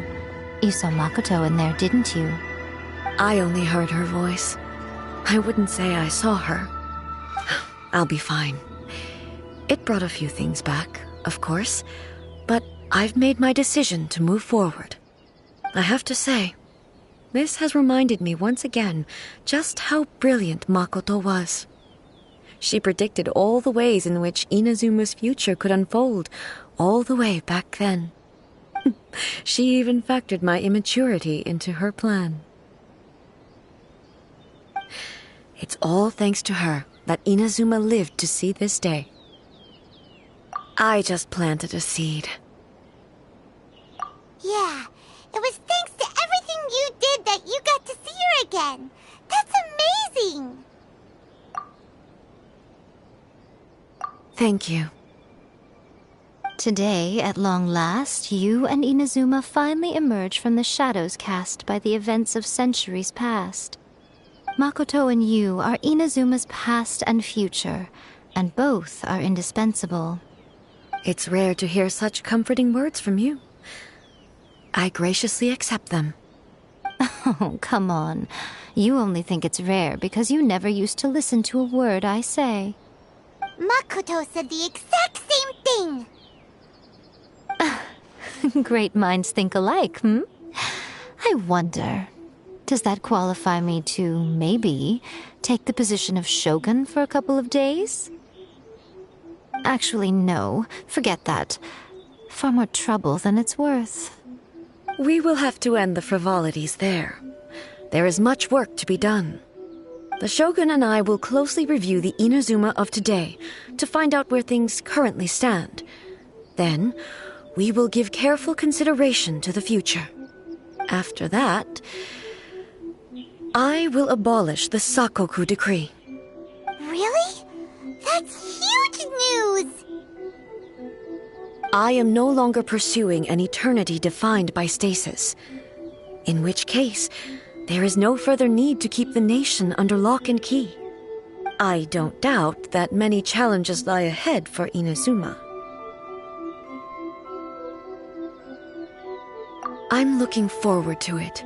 [SPEAKER 11] you saw Makoto in there, didn't you?
[SPEAKER 5] I only heard her voice. I wouldn't say I saw her. I'll be fine. It brought a few things back, of course, but I've made my decision to move forward. I have to say, this has reminded me once again just how brilliant Makoto was. She predicted all the ways in which Inazuma's future could unfold, all the way back then. She even factored my immaturity into her plan. It's all thanks to her that Inazuma lived to see this day. I just planted a seed.
[SPEAKER 2] Yeah, it was thanks to everything you did that you got to see her again. That's amazing!
[SPEAKER 5] Thank you.
[SPEAKER 11] Today, at long last, you and Inazuma finally emerge from the shadows cast by the events of centuries past. Makoto and you are Inazuma's past and future, and both are indispensable.
[SPEAKER 5] It's rare to hear such comforting words from you. I graciously accept them.
[SPEAKER 11] Oh, come on. You only think it's rare because you never used to listen to a word I say.
[SPEAKER 2] Makoto said the exact same thing!
[SPEAKER 11] Great minds think alike, hmm? I wonder, does that qualify me to, maybe, take the position of Shogun for a couple of days? Actually, no. Forget that. Far more trouble than it's worth.
[SPEAKER 5] We will have to end the frivolities there. There is much work to be done. The Shogun and I will closely review the Inazuma of today to find out where things currently stand. Then, we will give careful consideration to the future. After that, I will abolish the Sakoku decree.
[SPEAKER 2] Really? That's huge news!
[SPEAKER 5] I am no longer pursuing an eternity defined by stasis. In which case, there is no further need to keep the nation under lock and key. I don't doubt that many challenges lie ahead for Inazuma. I'm looking forward to it.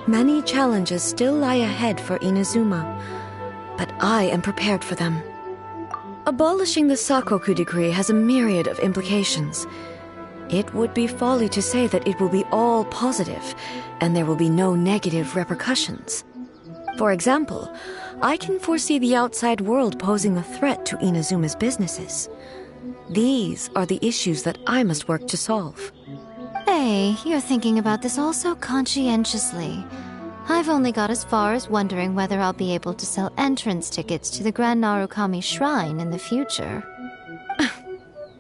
[SPEAKER 5] Many challenges still lie ahead for Inazuma, but I am prepared for them. Abolishing the Sakoku decree has a myriad of implications. It would be folly to say that it will be all positive, and there will be no negative repercussions. For example, I can foresee the outside world posing a threat to Inazuma's businesses. These are the issues that I must work to solve.
[SPEAKER 11] Hey, you're thinking about this all so conscientiously. I've only got as far as wondering whether I'll be able to sell entrance tickets to the Grand Narukami Shrine in the future.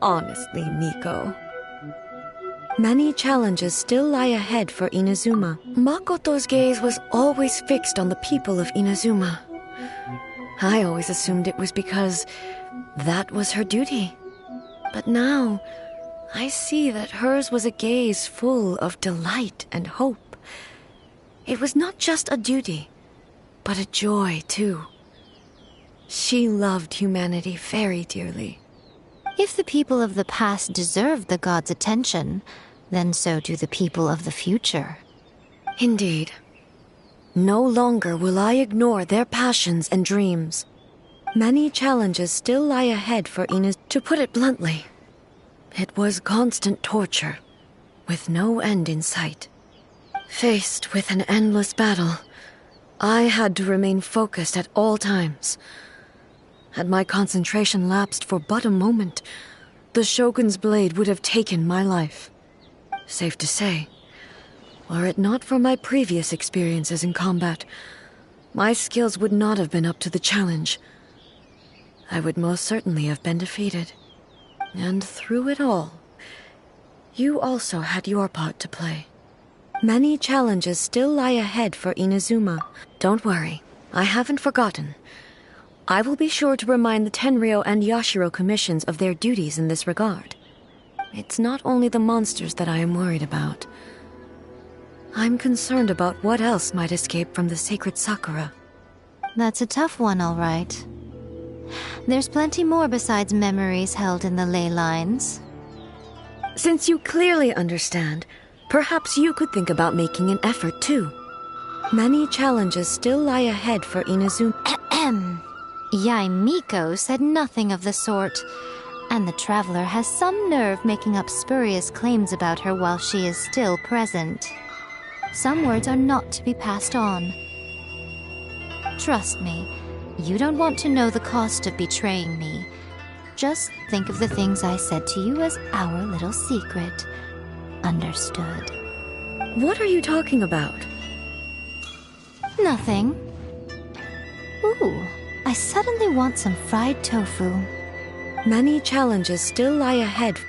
[SPEAKER 5] Honestly, Miko. Many challenges still lie ahead for Inazuma. Makoto's gaze was always fixed on the people of Inazuma. I always assumed it was because that was her duty. But now, I see that hers was a gaze full of delight and hope. It was not just a duty, but a joy, too. She loved humanity very dearly.
[SPEAKER 11] If the people of the past deserve the gods' attention, then so do the people of the future.
[SPEAKER 5] Indeed. No longer will I ignore their passions and dreams. Many challenges still lie ahead for Inaz. To put it bluntly, it was constant torture, with no end in sight. Faced with an endless battle, I had to remain focused at all times. Had my concentration lapsed for but a moment, the Shogun's blade would have taken my life. Safe to say, were it not for my previous experiences in combat, my skills would not have been up to the challenge. I would most certainly have been defeated. And through it all, you also had your part to play. Many challenges still lie ahead for Inazuma. Don't worry, I haven't forgotten. I will be sure to remind the Tenryou and Yashiro commissions of their duties in this regard. It's not only the monsters that I am worried about. I'm concerned about what else might escape from the sacred Sakura.
[SPEAKER 11] That's a tough one, all right. There's plenty more besides memories held in the ley lines.
[SPEAKER 5] Since you clearly understand, perhaps you could think about making an effort too. Many challenges still lie ahead for Inazuma.
[SPEAKER 11] Yae Miko said nothing of the sort, and the traveler has some nerve making up spurious claims about her while she is still present. Some words are not to be passed on. Trust me, you don't want to know the cost of betraying me. Just think of the things I said to you as our little secret. Understood.
[SPEAKER 5] What are you talking about?
[SPEAKER 11] Nothing. Ooh, I suddenly want some fried tofu.
[SPEAKER 5] Many challenges still lie ahead.